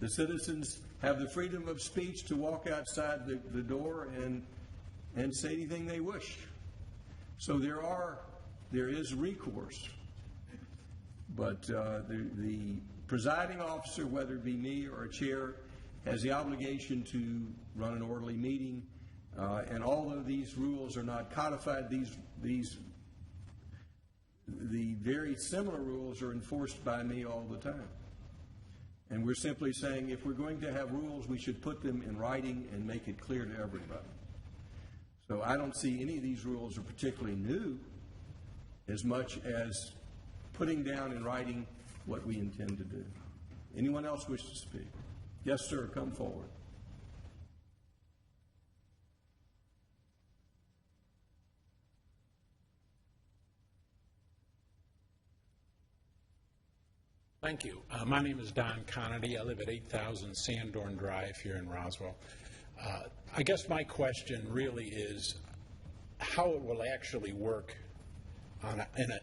The citizens have the freedom of speech to walk outside the door and say anything they wish. So there is recourse. But the presiding officer, whether it be me or a chair, has the obligation to run an orderly meeting. And although these rules are not codified, the very similar rules are enforced by me all the time. And we're simply saying if we're going to have rules, we should put them in writing and make it clear to everybody. So I don't see any of these rules are particularly new as much as putting down in writing what we intend to do. Anyone else wish to speak? Yes, sir, come forward. Thank you. My name is Don Conity. I live at 8000 Sandorn Drive here in Roswell. I guess my question really is how it will actually work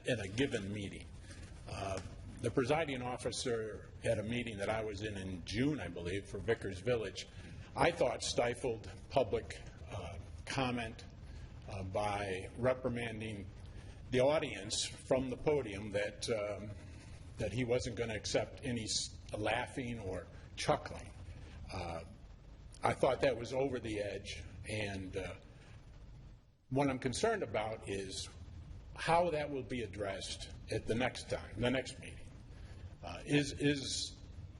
in a given meeting. The presiding officer at a meeting that I was in June, I believe, for Vickers Village, I thought stifled public comment by reprimanding the audience from the podium that he wasn't going to accept any laughing or chuckling. I thought that was over the edge, and what I'm concerned about is how that will be addressed at the next meeting. Is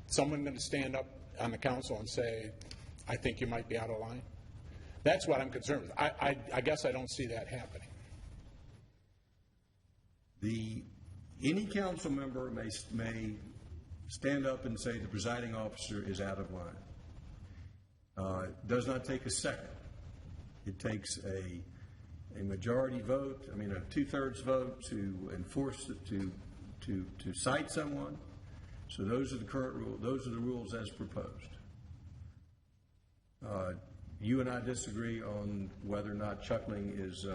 someone going to stand up on the council and say, I think you might be out of line? That's what I'm concerned with. I guess I don't see that happening. Any council member may stand up and say the presiding officer is out of line. It does not take a second. It takes a majority vote, a 2/3 vote to enforce it, to cite someone. So those are the current rules. Those are the rules as proposed. You and I disagree on whether or not chuckling is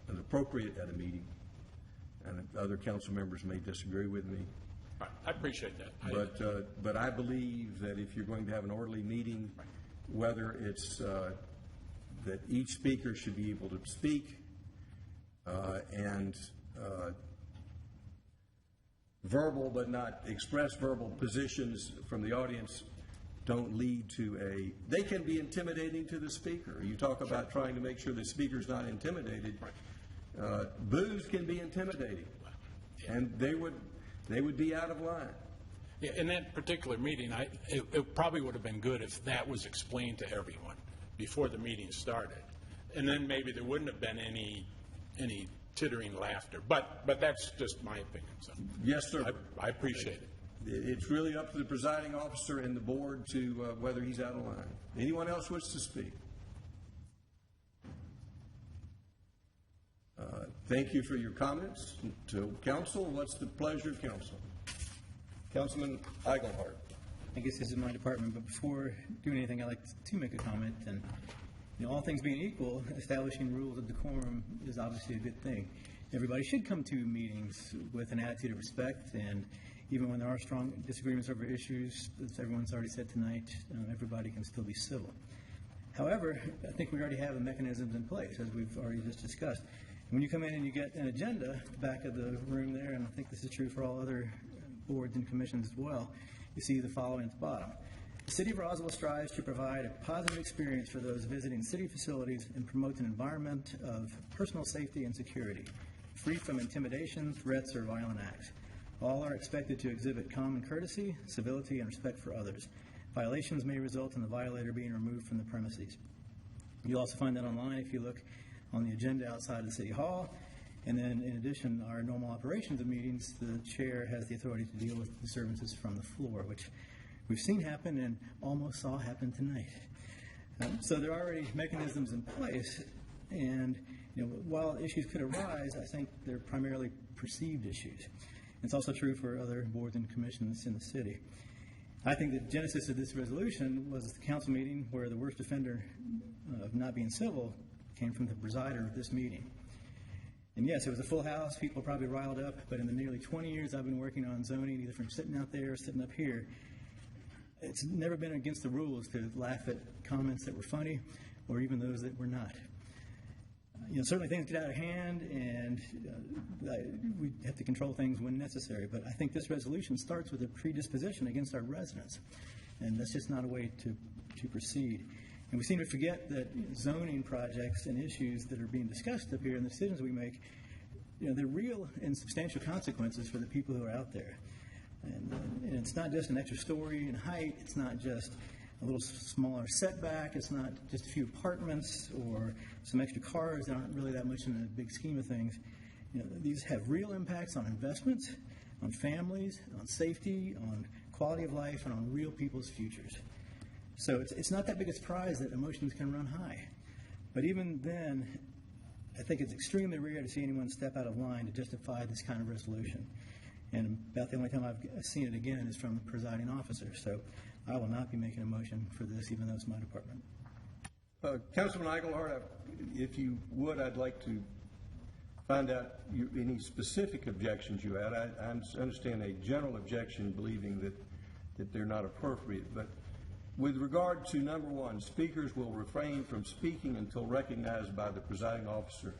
appropriate at a meeting, and other council members may disagree with me. I appreciate that. But I believe that if you're going to have an orderly meeting, whether it's that each speaker should be able to speak and verbal but not express verbal positions from the audience don't lead to they can be intimidating to the speaker. You talk about trying to make sure the speaker's not intimidated. Boos can be intimidating, and they would be out of line. Yeah, in that particular meeting, it probably would have been good if that was explained to everyone before the meeting started, and then maybe there wouldn't have been any tittering laughter. But that's just my opinion. So yes, sir. I appreciate it. It's really up to the presiding officer and the board to whether he's out of line. Anyone else wish to speak? Thank you for your comments. To council, what's the pleasure of council? Councilman Eichelhardt. I guess this is my department, but before doing anything, I'd like to make a comment. And all things being equal, establishing rules of decorum is obviously a good thing. Everybody should come to meetings with an attitude of respect, and even when there are strong disagreements over issues, as everyone's already said tonight, everybody can still be civil. However, I think we already have the mechanisms in place, as we've already just discussed. When you come in and you get an agenda at the back of the room there, and I think this is true for all other boards and commissions as well, you see the following at the bottom. The City of Roswell strives to provide a positive experience for those visiting city facilities and promotes an environment of personal safety and security, free from intimidation, threats, or violent acts. All are expected to exhibit common courtesy, civility, and respect for others. Violations may result in the violator being removed from the premises. You'll also find that online if you look on the agenda outside of the City Hall. And then, in addition, our normal operations of meetings, the chair has the authority to deal with disturbances from the floor, which we've seen happen and almost saw happen tonight. So there are already mechanisms in place, and while issues could arise, I think they're primarily perceived issues. It's also true for other boards and commissions in the city. I think the genesis of this resolution was the council meeting where the worst offender of not being civil came from the presider of this meeting. And yes, it was a full house, people probably riled up, but in the nearly 20 years I've been working on zoning, either from sitting out there or sitting up here, it's never been against the rules to laugh at comments that were funny or even those that were not. Certainly things get out of hand, and we have to control things when necessary. But I think this resolution starts with a predisposition against our residents, and that's just not a way to proceed. And we seem to forget that zoning projects and issues that are being discussed up here and the decisions we make, they're real and substantial consequences for the people who are out there. And it's not just an extra story in height. It's not just a little smaller setback. It's not just a few apartments or some extra cars that aren't really that much in the big scheme of things. These have real impacts on investments, on families, on safety, on quality of life, and on real people's futures. So it's not that big a surprise that emotions can run high. But even then, I think it's extremely rare to see anyone step out of line to justify this kind of resolution. And about the only time I've seen it again is from the presiding officer. So I will not be making a motion for this, even though it's my department. Councilman Eichelhardt, if you would, I'd like to find out any specific objections you had. I understand a general objection believing that they're not appropriate. But with regard to number one, speakers will refrain from speaking until recognized by the presiding officer.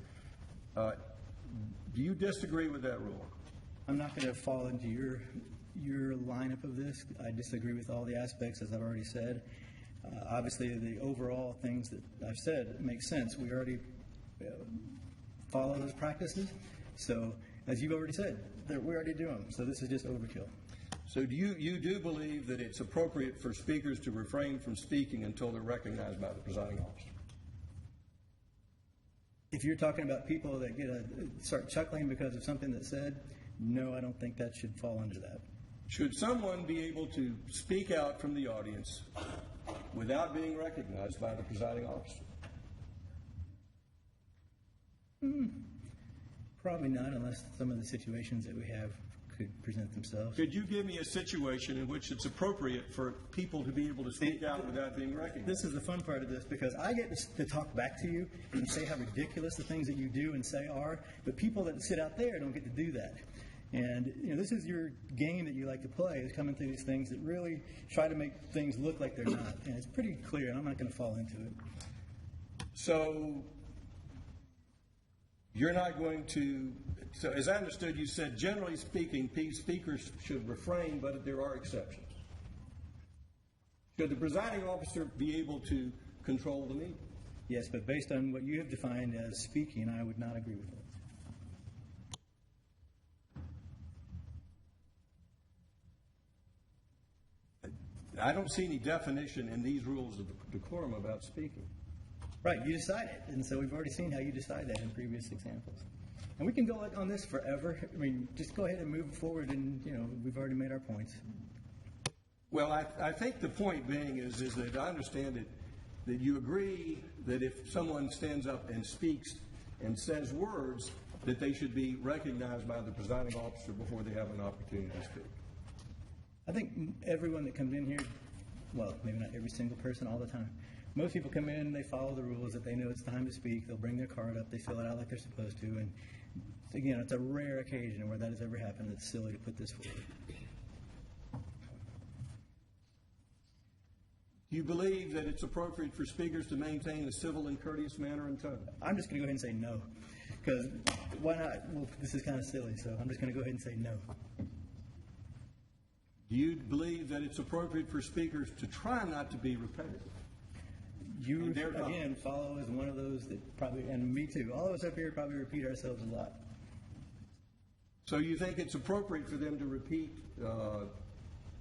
Do you disagree with that rule? I'm not going to fall into your lineup of this. I disagree with all the aspects, as I've already said. Obviously, the overall things that I've said make sense. We already follow those practices. So, as you've already said, we already do them. So this is just overkill. So you do believe that it's appropriate for speakers to refrain from speaking until they're recognized by the presiding officer? If you're talking about people that start chuckling because of something that's said, no, I don't think that should fall under that. Should someone be able to speak out from the audience without being recognized by the presiding officer? Probably not, unless some of the situations that we have could present themselves. Could you give me a situation in which it's appropriate for people to be able to speak out without being recognized? This is the fun part of this, because I get to talk back to you and say how ridiculous the things that you do and say are, but people that sit out there don't get to do that. And this is your game that you like to play, is coming through these things that really try to make things look like they're not. And it's pretty clear, and I'm not going to fall into it. So you're not going to, so as I understood, you said generally speaking, speakers should refrain, but there are exceptions. Should the presiding officer be able to control the meeting? Yes, but based on what you have defined as speaking, I would not agree with that. I don't see any definition in these rules of decorum about speaking. Right, you decide it, and so we've already seen how you decide that in previous examples. And we can go on this forever. I mean, just go ahead and move forward, and we've already made our points. Well, I think the point being is that I understand it, that you agree that if someone stands up and speaks and says words, that they should be recognized by the presiding officer before they have an opportunity to speak. I think everyone that comes in here, well, maybe not every single person all the time. Most people come in, they follow the rules, that they know it's time to speak, they'll bring their card up, they fill it out like they're supposed to, and again, it's a rare occasion where that has ever happened. It's silly to put this forward. Do you believe that it's appropriate for speakers to maintain a civil and courteous manner and tone? I'm just going to go ahead and say no, because why not? Well, this is kind of silly, so I'm just going to go ahead and say no. Do you believe that it's appropriate for speakers to try not to be repetitive? You, again, follow as one of those that probably, and me too, all of us up here probably repeat ourselves a lot. So you think it's appropriate for them to repeat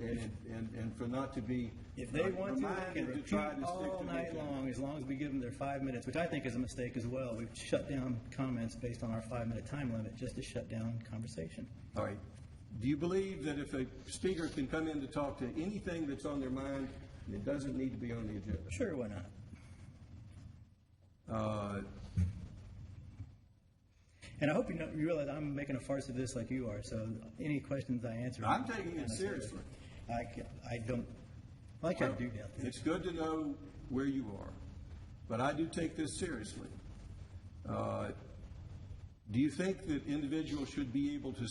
and for not to be if they want to, they can repeat try to all night long, as long as we give them their 5 minutes, which I think is a mistake as well. We've shut down comments based on our 5-minute time limit just to shut down conversation. All right. Do you believe that if a speaker can come in to talk to anything that's on their mind, it doesn't need to be on the agenda? Sure, why not? And I hope you realize I'm making a farce of this like you are, so any questions I answer... I'm taking it seriously. I don't... Like I do doubt that. It's good to know where you are, but I do take this seriously. Do you think that individuals should be able to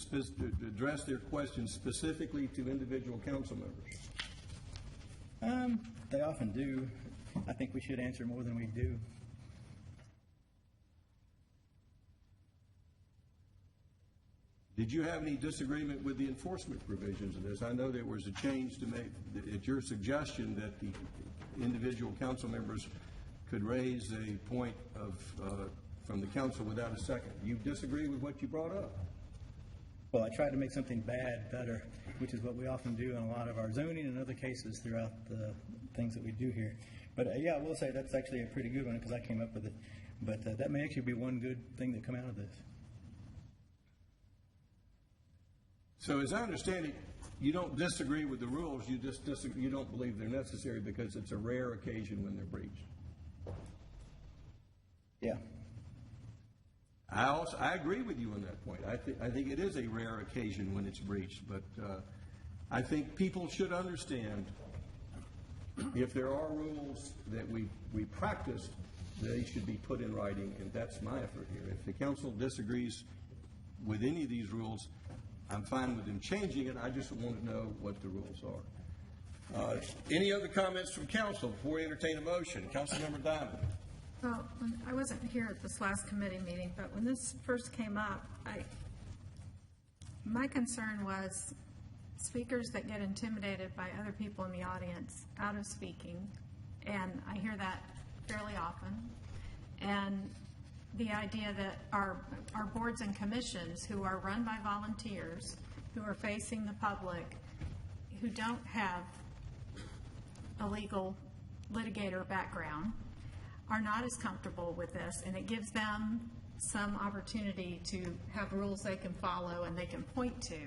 address their questions specifically to individual council members? They often do. I think we should answer more than we do. Did you have any disagreement with the enforcement provisions of this? I know there was a change to make, at your suggestion, that the individual council members could raise a point of from the council without a second. You disagree with what you brought up? Well, I tried to make something bad better, which is what we often do in a lot of our zoning and other cases throughout the things that we do here. But yeah, I will say that's actually a pretty good one because I came up with it. But that may actually be one good thing that come out of this. So as I understand it, you don't disagree with the rules, you just you don't believe they're necessary because it's a rare occasion when they're breached. Yeah. I agree with you on that point. I think it is a rare occasion when it's breached, but I think people should understand if there are rules that we practice, they should be put in writing, and that's my effort here. If the council disagrees with any of these rules, I'm fine with them changing it. I just want to know what the rules are. Any other comments from council before we entertain a motion? Councilmember Diamond. Well, I wasn't here at this last committee meeting, but when this first came up, my concern was speakers that get intimidated by other people in the audience out of speaking, and I hear that fairly often, and the idea that our boards and commissions, who are run by volunteers, who are facing the public, who don't have a legal litigator background, are not as comfortable with this, and it gives them some opportunity to have rules they can follow and they can point to.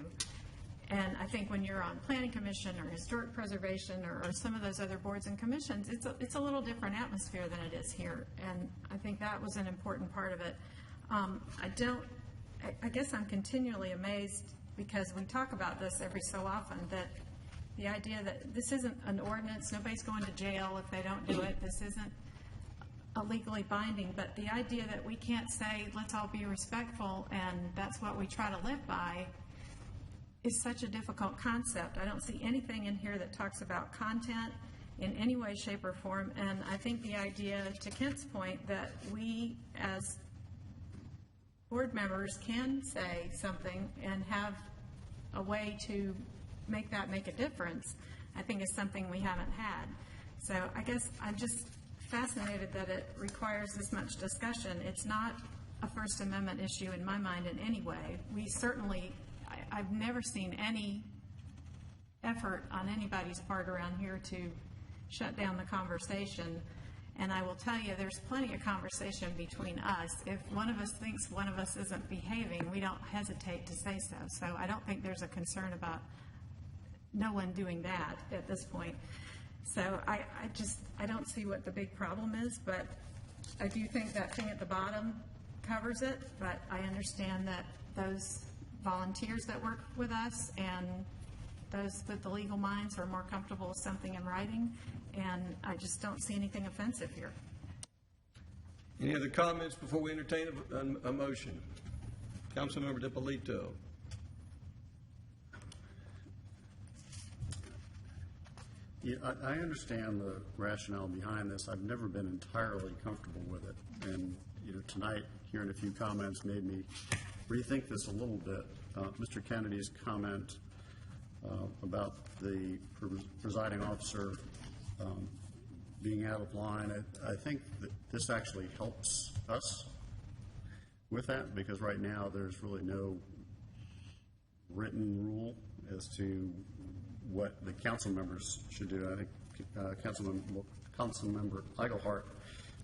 And I think when you're on Planning Commission or Historic Preservation or some of those other boards and commissions, it's a little different atmosphere than it is here. And I think that was an important part of it. I guess I'm continually amazed because we talk about this every so often, that the idea that this isn't an ordinance, nobody's going to jail if they don't do it, this isn't legally binding, but the idea that we can't say, let's all be respectful, and that's what we try to live by, is such a difficult concept. I don't see anything in here that talks about content in any way, shape, or form. And I think the idea, to Kent's point, that we as board members can say something and have a way to make that make a difference, I think is something we haven't had. So I guess I'm just fascinated that it requires this much discussion. It's not a First Amendment issue in my mind in any way. We certainly, I've never seen any effort on anybody's part around here to shut down the conversation. And I will tell you, there's plenty of conversation between us. If one of us thinks one of us isn't behaving, we don't hesitate to say so. So I don't think there's a concern about no one doing that at this point. So I don't see what the big problem is, but I do think that thing at the bottom covers it. But I understand that those volunteers that work with us and those with the legal minds are more comfortable with something in writing, and I just don't see anything offensive here. Any other comments before we entertain a motion? Councilmember DiPolito. Yeah, I understand the rationale behind this. I've never been entirely comfortable with it. And, tonight, hearing a few comments made me rethink this a little bit. Mr. Kennedy's comment about the presiding officer being out of line, I think that this actually helps us with that, because right now there's really no written rule as to what the council members should do. I think Councilmember Eichelhart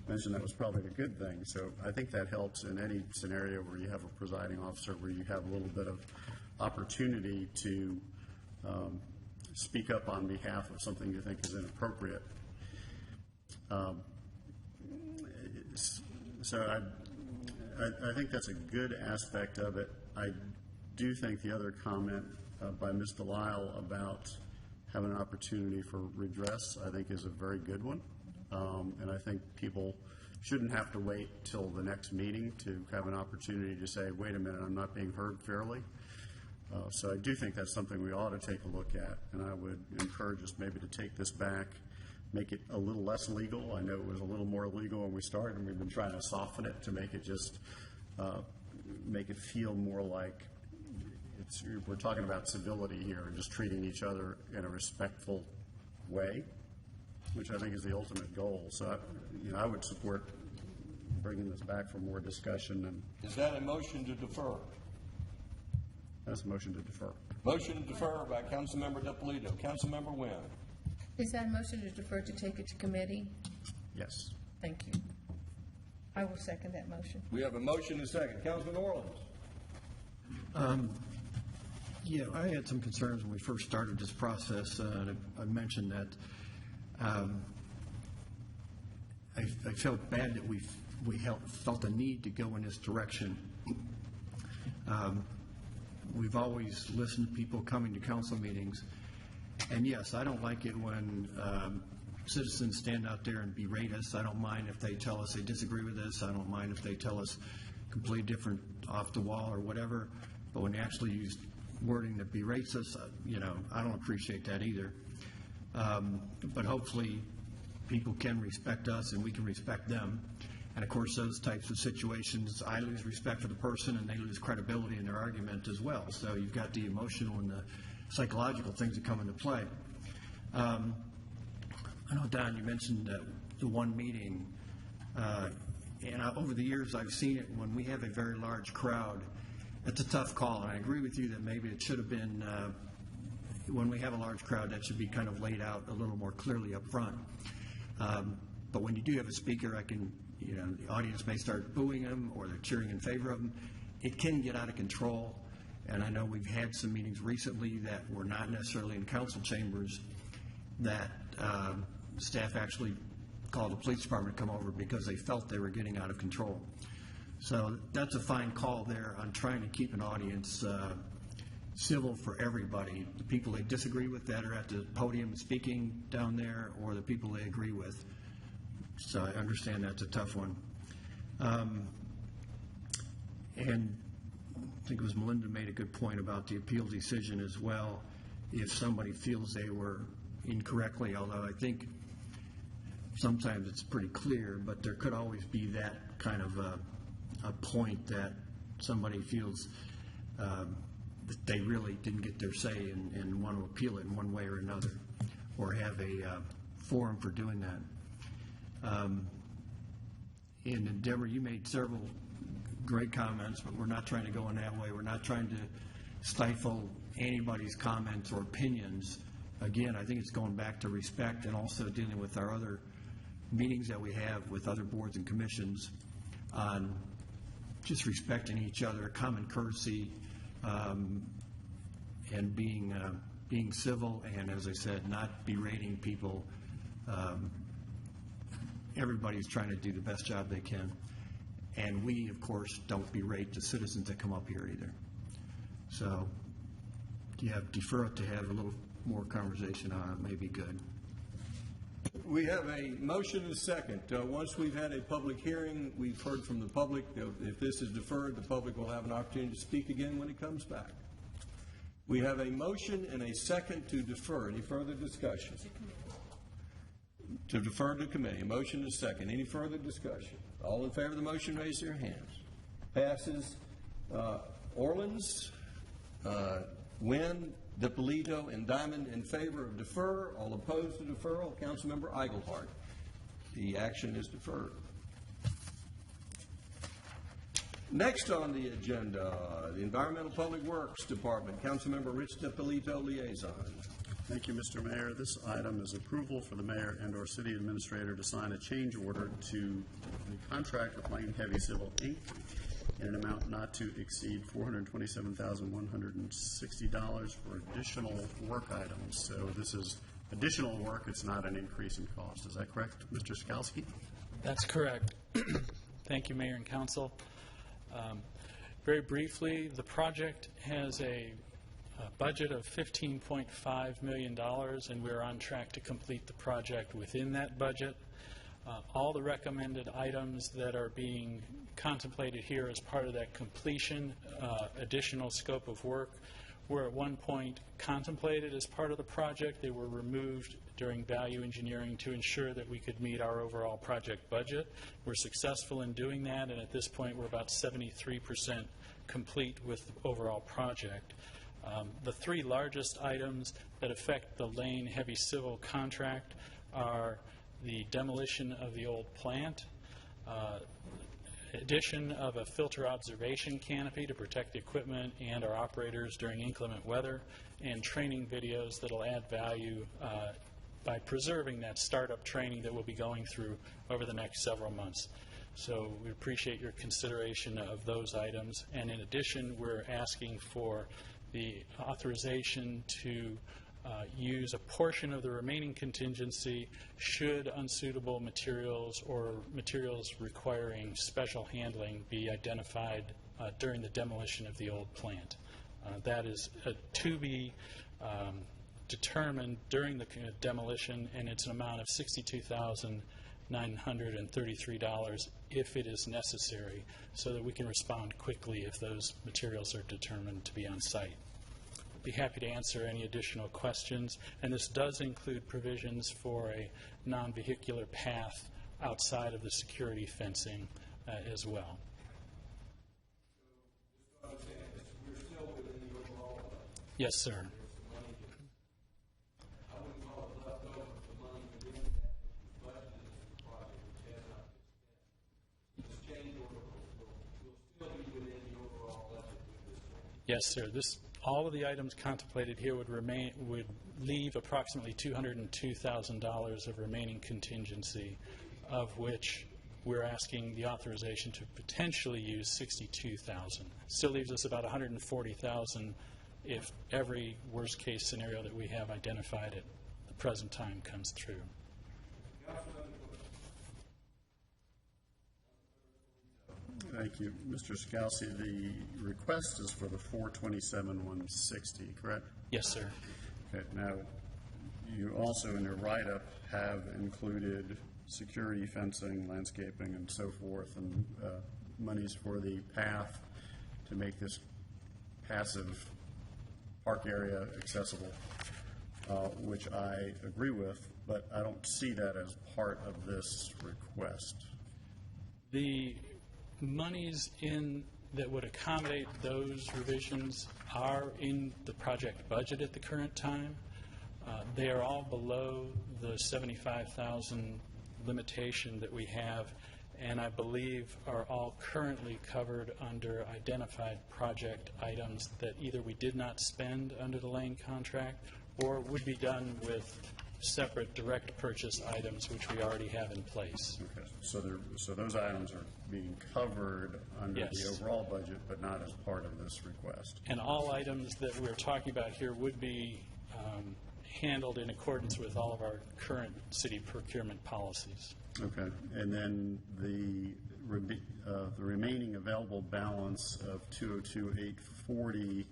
mentioned that was probably a good thing. So I think that helps in any scenario where you have a presiding officer, where you have a little bit of opportunity to speak up on behalf of something you think is inappropriate. So I think that's a good aspect of it. I do think the other comment by Ms. Delisle about having an opportunity for redress, I think, is a very good one. And I think people shouldn't have to wait till the next meeting to have an opportunity to say, wait a minute, I'm not being heard fairly. So I do think that's something we ought to take a look at, and I would encourage us maybe to take this back, make it a little less legal. I know it was a little more legal when we started, and we've been trying to soften it to make it just make it feel more like we're talking about civility here and just treating each other in a respectful way, which I think is the ultimate goal. So I would support bringing this back for more discussion. And is that a motion to defer? That's a motion to defer. Motion to defer by Councilmember DiPolito. Councilmember Wynn. Is that a motion to defer to take it to committee? Yes. Thank you. I will second that motion. We have a motion and a second. Councilman Orleans. Yeah, I had some concerns when we first started this process. I mentioned that I felt bad that we felt the need to go in this direction. We've always listened to people coming to council meetings, and yes, I don't like it when citizens stand out there and berate us. I don't mind if they tell us they disagree with us. I don't mind if they tell us completely different, off the wall or whatever, but when they actually use wording that berates us, I don't appreciate that either. But hopefully people can respect us and we can respect them. And of course, those types of situations, I lose respect for the person and they lose credibility in their argument as well. So you've got the emotional and the psychological things that come into play. I know, Don, you mentioned the one meeting. And over the years, I've seen it when we have a very large crowd. It's a tough call, and I agree with you that maybe it should have been, when we have a large crowd, that should be kind of laid out a little more clearly up front. But when you do have a speaker, the audience may start booing them or they're cheering in favor of them. It can get out of control, and I know we've had some meetings recently that were not necessarily in council chambers that staff actually called the police department to come over because they felt they were getting out of control. So that's a fine call there on trying to keep an audience civil for everybody, the people they disagree with that are at the podium speaking down there, or the people they agree with. So I understand that's a tough one. And think it was Melinda made a good point about the appeal decision as well, if somebody feels they were incorrectly, although I think sometimes it's pretty clear, but there could always be that kind of a point that somebody feels that they really didn't get their say and want to appeal it in one way or another, or have a forum for doing that. And Deborah, you made several great comments, but we're not trying to go in that way. We're not trying to stifle anybody's comments or opinions. Again, I think it's going back to respect and also dealing with our other meetings that we have with other boards and commissions on just respecting each other, common courtesy, and being civil, and as I said, not berating people. Everybody's trying to do the best job they can. And we, of course, don't berate the citizens that come up here either. So, defer it to have a little more conversation on it may be good. We have a motion and a second. Once we've had a public hearing, we've heard from the public. If this is deferred, the public will have an opportunity to speak again when it comes back. We have a motion and a second to defer. Any further discussion? To defer to committee. A motion and a second. Any further discussion? All in favor of the motion, raise their hands. Passes. Orleans, Wynn, DiPolito, and Diamond in favor of defer. All opposed to deferral. Councilmember Eichelhart. The action is deferred. Next on the agenda, the Environmental Public Works Department. Councilmember Rich DiPolito, liaison. Thank you, Mr. Mayor. This item is approval for the mayor and/or city administrator to sign a change order to the contract with Lane Heavy Civil, Inc. in an amount not to exceed $427,160 for additional work items. So this is additional work. It's not an increase in cost. Is that correct, Mr. Skalski? That's correct. Thank you, Mayor and Council. Very briefly, the project has a budget of $15.5 million, and we're on track to complete the project within that budget. All the recommended items that are being contemplated here as part of that completion, additional scope of work, were at one point contemplated as part of the project. They were removed during value engineering to ensure that we could meet our overall project budget. We're successful in doing that, and at this point we're about 73% complete with the overall project. The three largest items that affect the Lane Heavy Civil contract are the demolition of the old plant, addition of a filter observation canopy to protect the equipment and our operators during inclement weather, and training videos that will add value by preserving that startup training that we'll be going through over the next several months. So we appreciate your consideration of those items. And in addition, we're asking for the authorization to use a portion of the remaining contingency should unsuitable materials or materials requiring special handling be identified during the demolition of the old plant. That is to be determined during the demolition, and it's an amount of $62,933 if it is necessary, so that we can respond quickly if those materials are determined to be on site. I'd be happy to answer any additional questions, and this does include provisions for a non-vehicular path outside of the security fencing as well. Yes, sir. Yes, sir. All of the items contemplated here would leave approximately $202,000 of remaining contingency, of which we're asking the authorization to potentially use $62,000. Still leaves us about $140,000 if every worst-case scenario that we have identified at the present time comes through. Thank you. Mr. Skalski, the request is for the $427,160, correct? Yes, sir. Okay. Now, you also in your write-up have included security fencing, landscaping, and so forth, and monies for the path to make this passive park area accessible, which I agree with, but I don't see that as part of this request. The monies that would accommodate those revisions are in the project budget at the current time. They are all below the $75,000 limitation that we have, and I believe are all currently covered under identified project items that either we did not spend under the Lane contract or would be done with separate direct purchase items which we already have in place. Okay. So those items are being covered under Yes. the overall budget, but not as part of this request. And all items that we're talking about here would be handled in accordance with all of our current city procurement policies. Okay. And then the remaining available balance of $202,840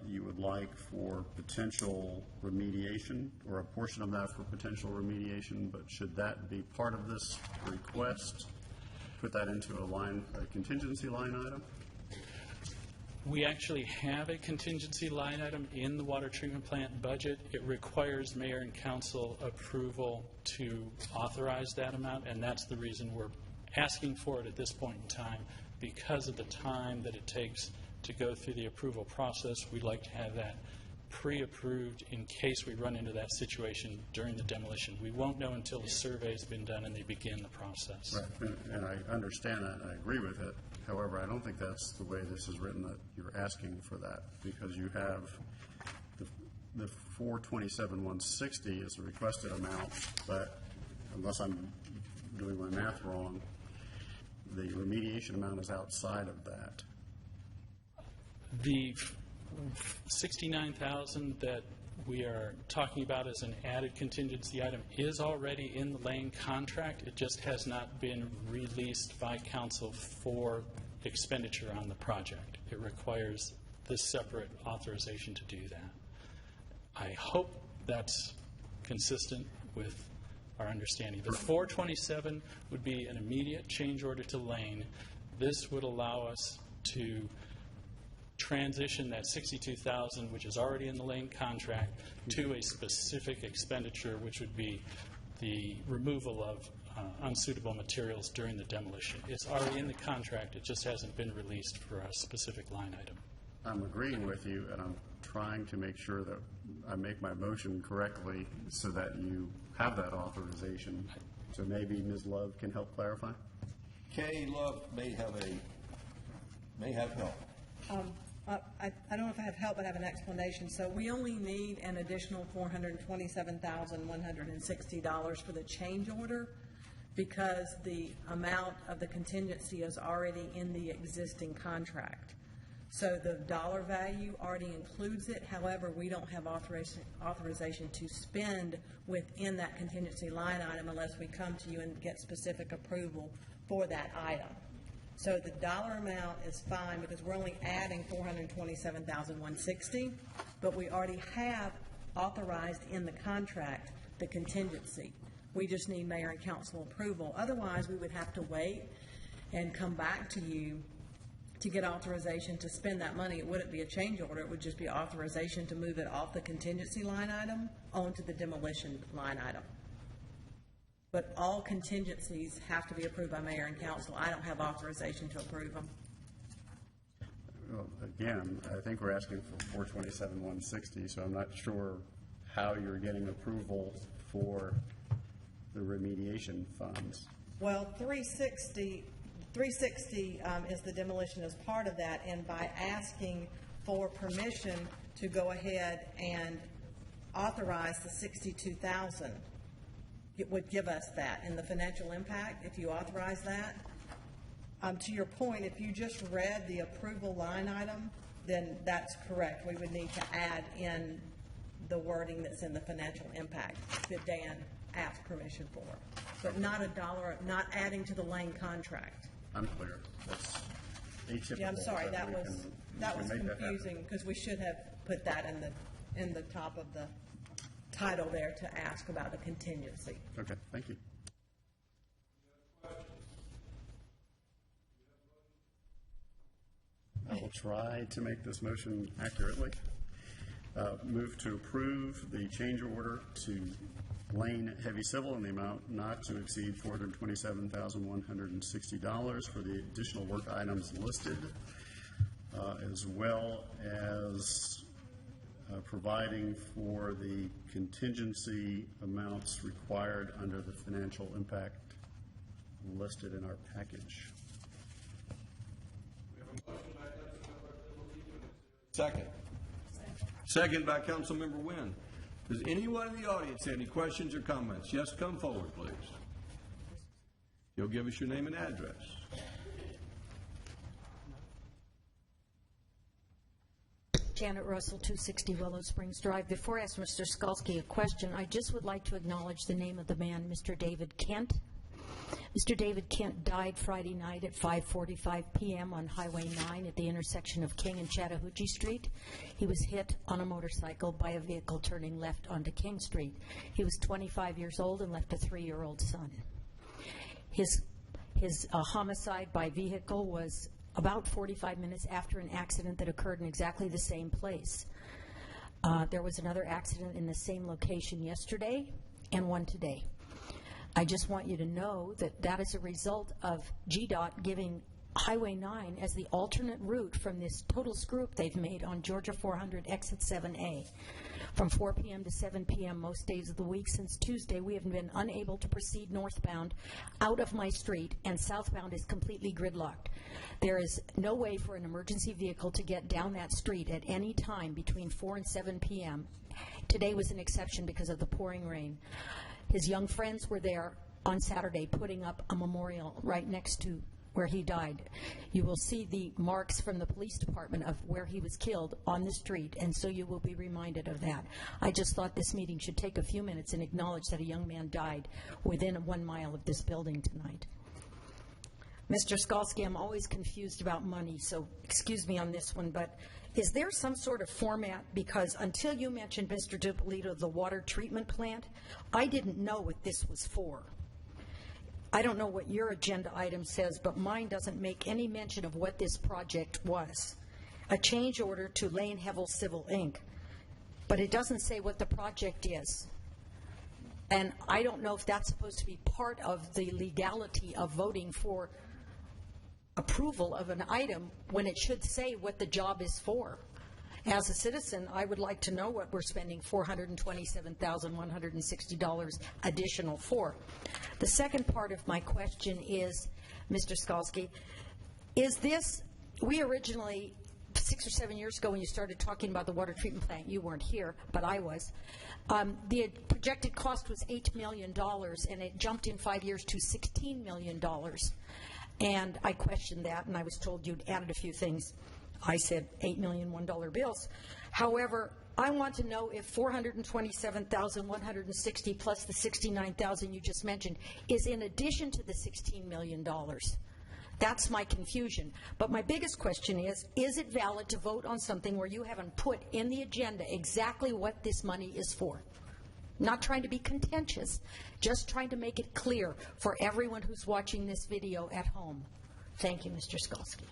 you would like for potential remediation, or a portion of that for potential remediation, but should that be part of this request? Put that into a contingency line item? We actually have a contingency line item in the water treatment plant budget. It requires mayor and council approval to authorize that amount, and that's the reason we're asking for it at this point in time. Because of the time that it takes to go through the approval process, we'd like to have that pre-approved in case we run into that situation during the demolition. We won't know until the survey's been done and they begin the process. Right. And I understand that, and I agree with it. However, I don't think that's the way this is written, that you're asking for that, because you have the $427,160 is the requested amount, but unless I'm doing my math wrong, the remediation amount is outside of that. The $69,000 that we are talking about as an added contingency item is already in the Lane contract. It just has not been released by council for expenditure on the project. It requires this separate authorization to do that. I hope that's consistent with our understanding. The 427 would be an immediate change order to Lane. This would allow us to transition that $62,000, which is already in the Lane contract, to a specific expenditure, which would be the removal of unsuitable materials during the demolition. It's already in the contract. It just hasn't been released for a specific line item. I'm agreeing with you, and I'm trying to make sure that I make my motion correctly so that you have that authorization. So maybe Ms. Love can help clarify? Kay Love may have help. I don't know if I have help, but I have an explanation. So we only need an additional $427,160 for the change order because the amount of the contingency is already in the existing contract. So the dollar value already includes it. However, we don't have authorization to spend within that contingency line item unless we come to you and get specific approval for that item. So the dollar amount is fine because we're only adding $427,160, but we already have authorized in the contract the contingency. We just need mayor and council approval. Otherwise, we would have to wait and come back to you to get authorization to spend that money. It wouldn't be a change order. It would just be authorization to move it off the contingency line item onto the demolition line item. But all contingencies have to be approved by mayor and council. I don't have authorization to approve them. Well, again, I think we're asking for $427,160, so I'm not sure how you're getting approval for the remediation funds. Well, 360 is the demolition as part of that, and by asking for permission to go ahead and authorize the $62,000, it would give us that in the financial impact if you authorize that. To your point, if you just read the approval line item, then that's correct. We would need to add in the wording that's in the financial impact that Dan asked permission for, but not a dollar, not adding to the Lane contract. I'm clear. That's atypical. Yeah, I'm sorry, that was make that confusing because we should have put that in the top of the title there to ask about a contingency. Okay, thank you. I will try to make this motion accurately. Move to approve the change order to Lane Heavy Civil in the amount not to exceed $427,160 for the additional work items listed, as well as providing for the contingency amounts required under the financial impact listed in our package. Second. Second by Councilmember Wynn. Does anyone in the audience have any questions or comments? Yes, come forward, please. You'll give us your name and address. Janet Russell, 260 Willow Springs Drive. Before I ask Mr. Skalski a question, I just would like to acknowledge the name of the man, Mr. David Kent. Mr. David Kent died Friday night at 5:45 p.m. on Highway 9 at the intersection of King and Chattahoochee Street. He was hit on a motorcycle by a vehicle turning left onto King Street. He was 25 years old and left a 3-year-old son. His homicide by vehicle was about 45 minutes after an accident that occurred in exactly the same place. There was another accident in the same location yesterday and one today. I just want you to know that that is a result of GDOT giving Highway 9 as the alternate route from this total screw-up they've made on Georgia 400 exit 7A. From 4 p.m. to 7 p.m. most days of the week since Tuesday, we have been unable to proceed northbound out of my street, and southbound is completely gridlocked. There is no way for an emergency vehicle to get down that street at any time between 4 and 7 p.m. Today was an exception because of the pouring rain. His young friends were there on Saturday putting up a memorial right next to where he died. You will see the marks from the police department of where he was killed on the street, and so you will be reminded of that. I just thought this meeting should take a few minutes and acknowledge that a young man died within 1 mile of this building tonight. Mr. Skalski, I'm always confused about money, so excuse me on this one, but is there some sort of format? Because until you mentioned, Mr. DiPolito, the water treatment plant, I didn't know what this was for. I don't know what your agenda item says, but mine doesn't make any mention of what this project was. A change order to Lane Heavy Civil, Inc., but it doesn't say what the project is. And I don't know if that's supposed to be part of the legality of voting for approval of an item when it should say what the job is for. As a citizen, I would like to know what we're spending $427,160 additional for. The second part of my question is, Mr. Skalski, is this, we originally, 6 or 7 years ago when you started talking about the water treatment plant, you weren't here, but I was, the projected cost was $8 million, and it jumped in 5 years to $16 million. And I questioned that, and I was told you'd added a few things. I said $8 million $1 bills. However, I want to know if $427,160 plus the $69,000 you just mentioned is in addition to the $16 million. That's my confusion. But my biggest question is it valid to vote on something where you haven't put in the agenda exactly what this money is for? Not trying to be contentious, just trying to make it clear for everyone who's watching this video at home. Thank you, Mr. Skalski.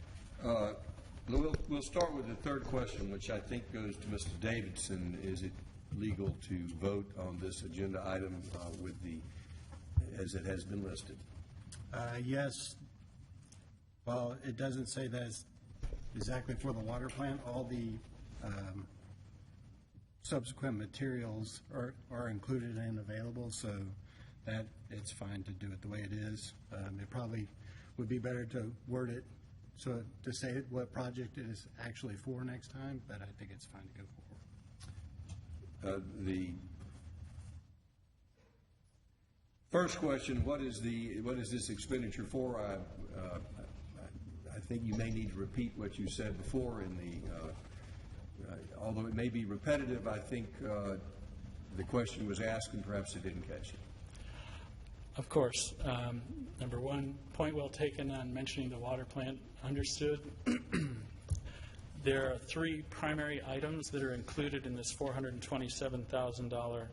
We'll start with the third question, which I think goes to Mr. Davidson. Is it legal to vote on this agenda item with the, as it has been listed? Yes. Well, it doesn't say that it's exactly for the water plant. All the subsequent materials are included and available, so that it's fine to do it the way it is. It probably would be better to word it so to say what project it is actually for next time, but I think it's fine to go forward. The first question: what is this expenditure for? I think you may need to repeat what you said before in the. Although it may be repetitive, I think the question was asked and perhaps it didn't catch you. Of course. Number one, point well taken on mentioning the water plant. Understood. There are 3 primary items that are included in this $427,000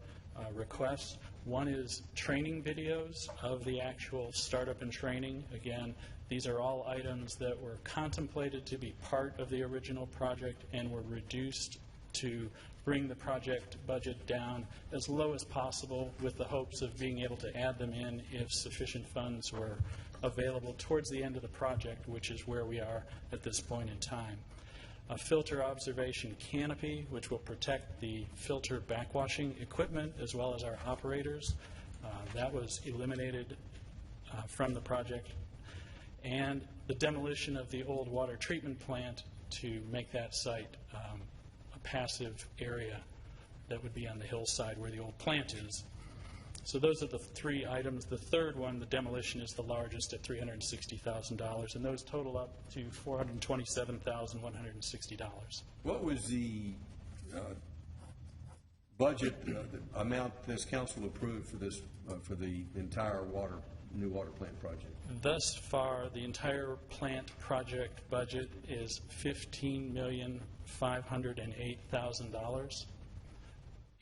request. One is training videos of the actual startup and training. Again, these are all items that were contemplated to be part of the original project and were reduced to bring the project budget down as low as possible with the hopes of being able to add them in if sufficient funds were available towards the end of the project, which is where we are at this point in time. A filter observation canopy, which will protect the filter backwashing equipment as well as our operators. That was eliminated from the project. And the demolition of the old water treatment plant to make that site a passive area that would be on the hillside where the old plant is. So those are the three items. The third one, the demolition, is the largest at $360,000, and those total up to $427,160. What was the budget amount this council approved for this for the entire new water plant project? Thus far, the entire plant project budget is $15,508,000.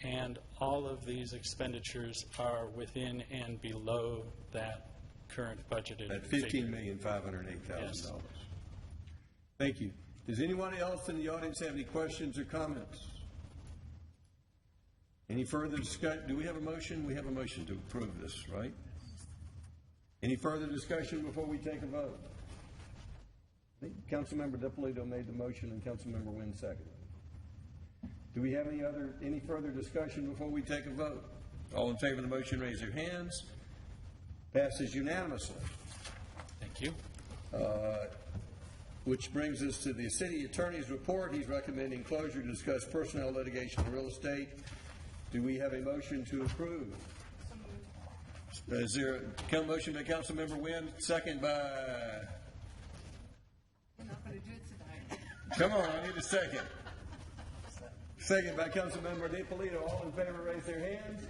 And all of these expenditures are within and below that current budgeted At figure. $15,508,000. Yes. Thank you. Does anyone else in the audience have any questions or comments? Any further discussion? Do we have a motion? We have a motion to approve this, right? Any further discussion before we take a vote? I think Councilmember DiPolito made the motion and Councilmember Wynn seconded. Do we have any further discussion before we take a vote? All in favor of the motion, raise your hands. Passes unanimously. Thank you. Which brings us to the city attorney's report. He's recommending closure to discuss personnel litigation and real estate. Do we have a motion to approve? Is there a motion by Councilmember Wynn, second by... We're not going to do it tonight. Come on, I need a second. Second by Councilmember DiPolito. All in favor, raise their hands.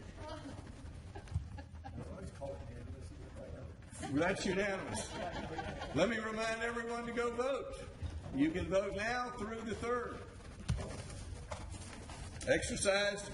That's unanimous. Let me remind everyone to go vote. You can vote now through the 3rd. Exercise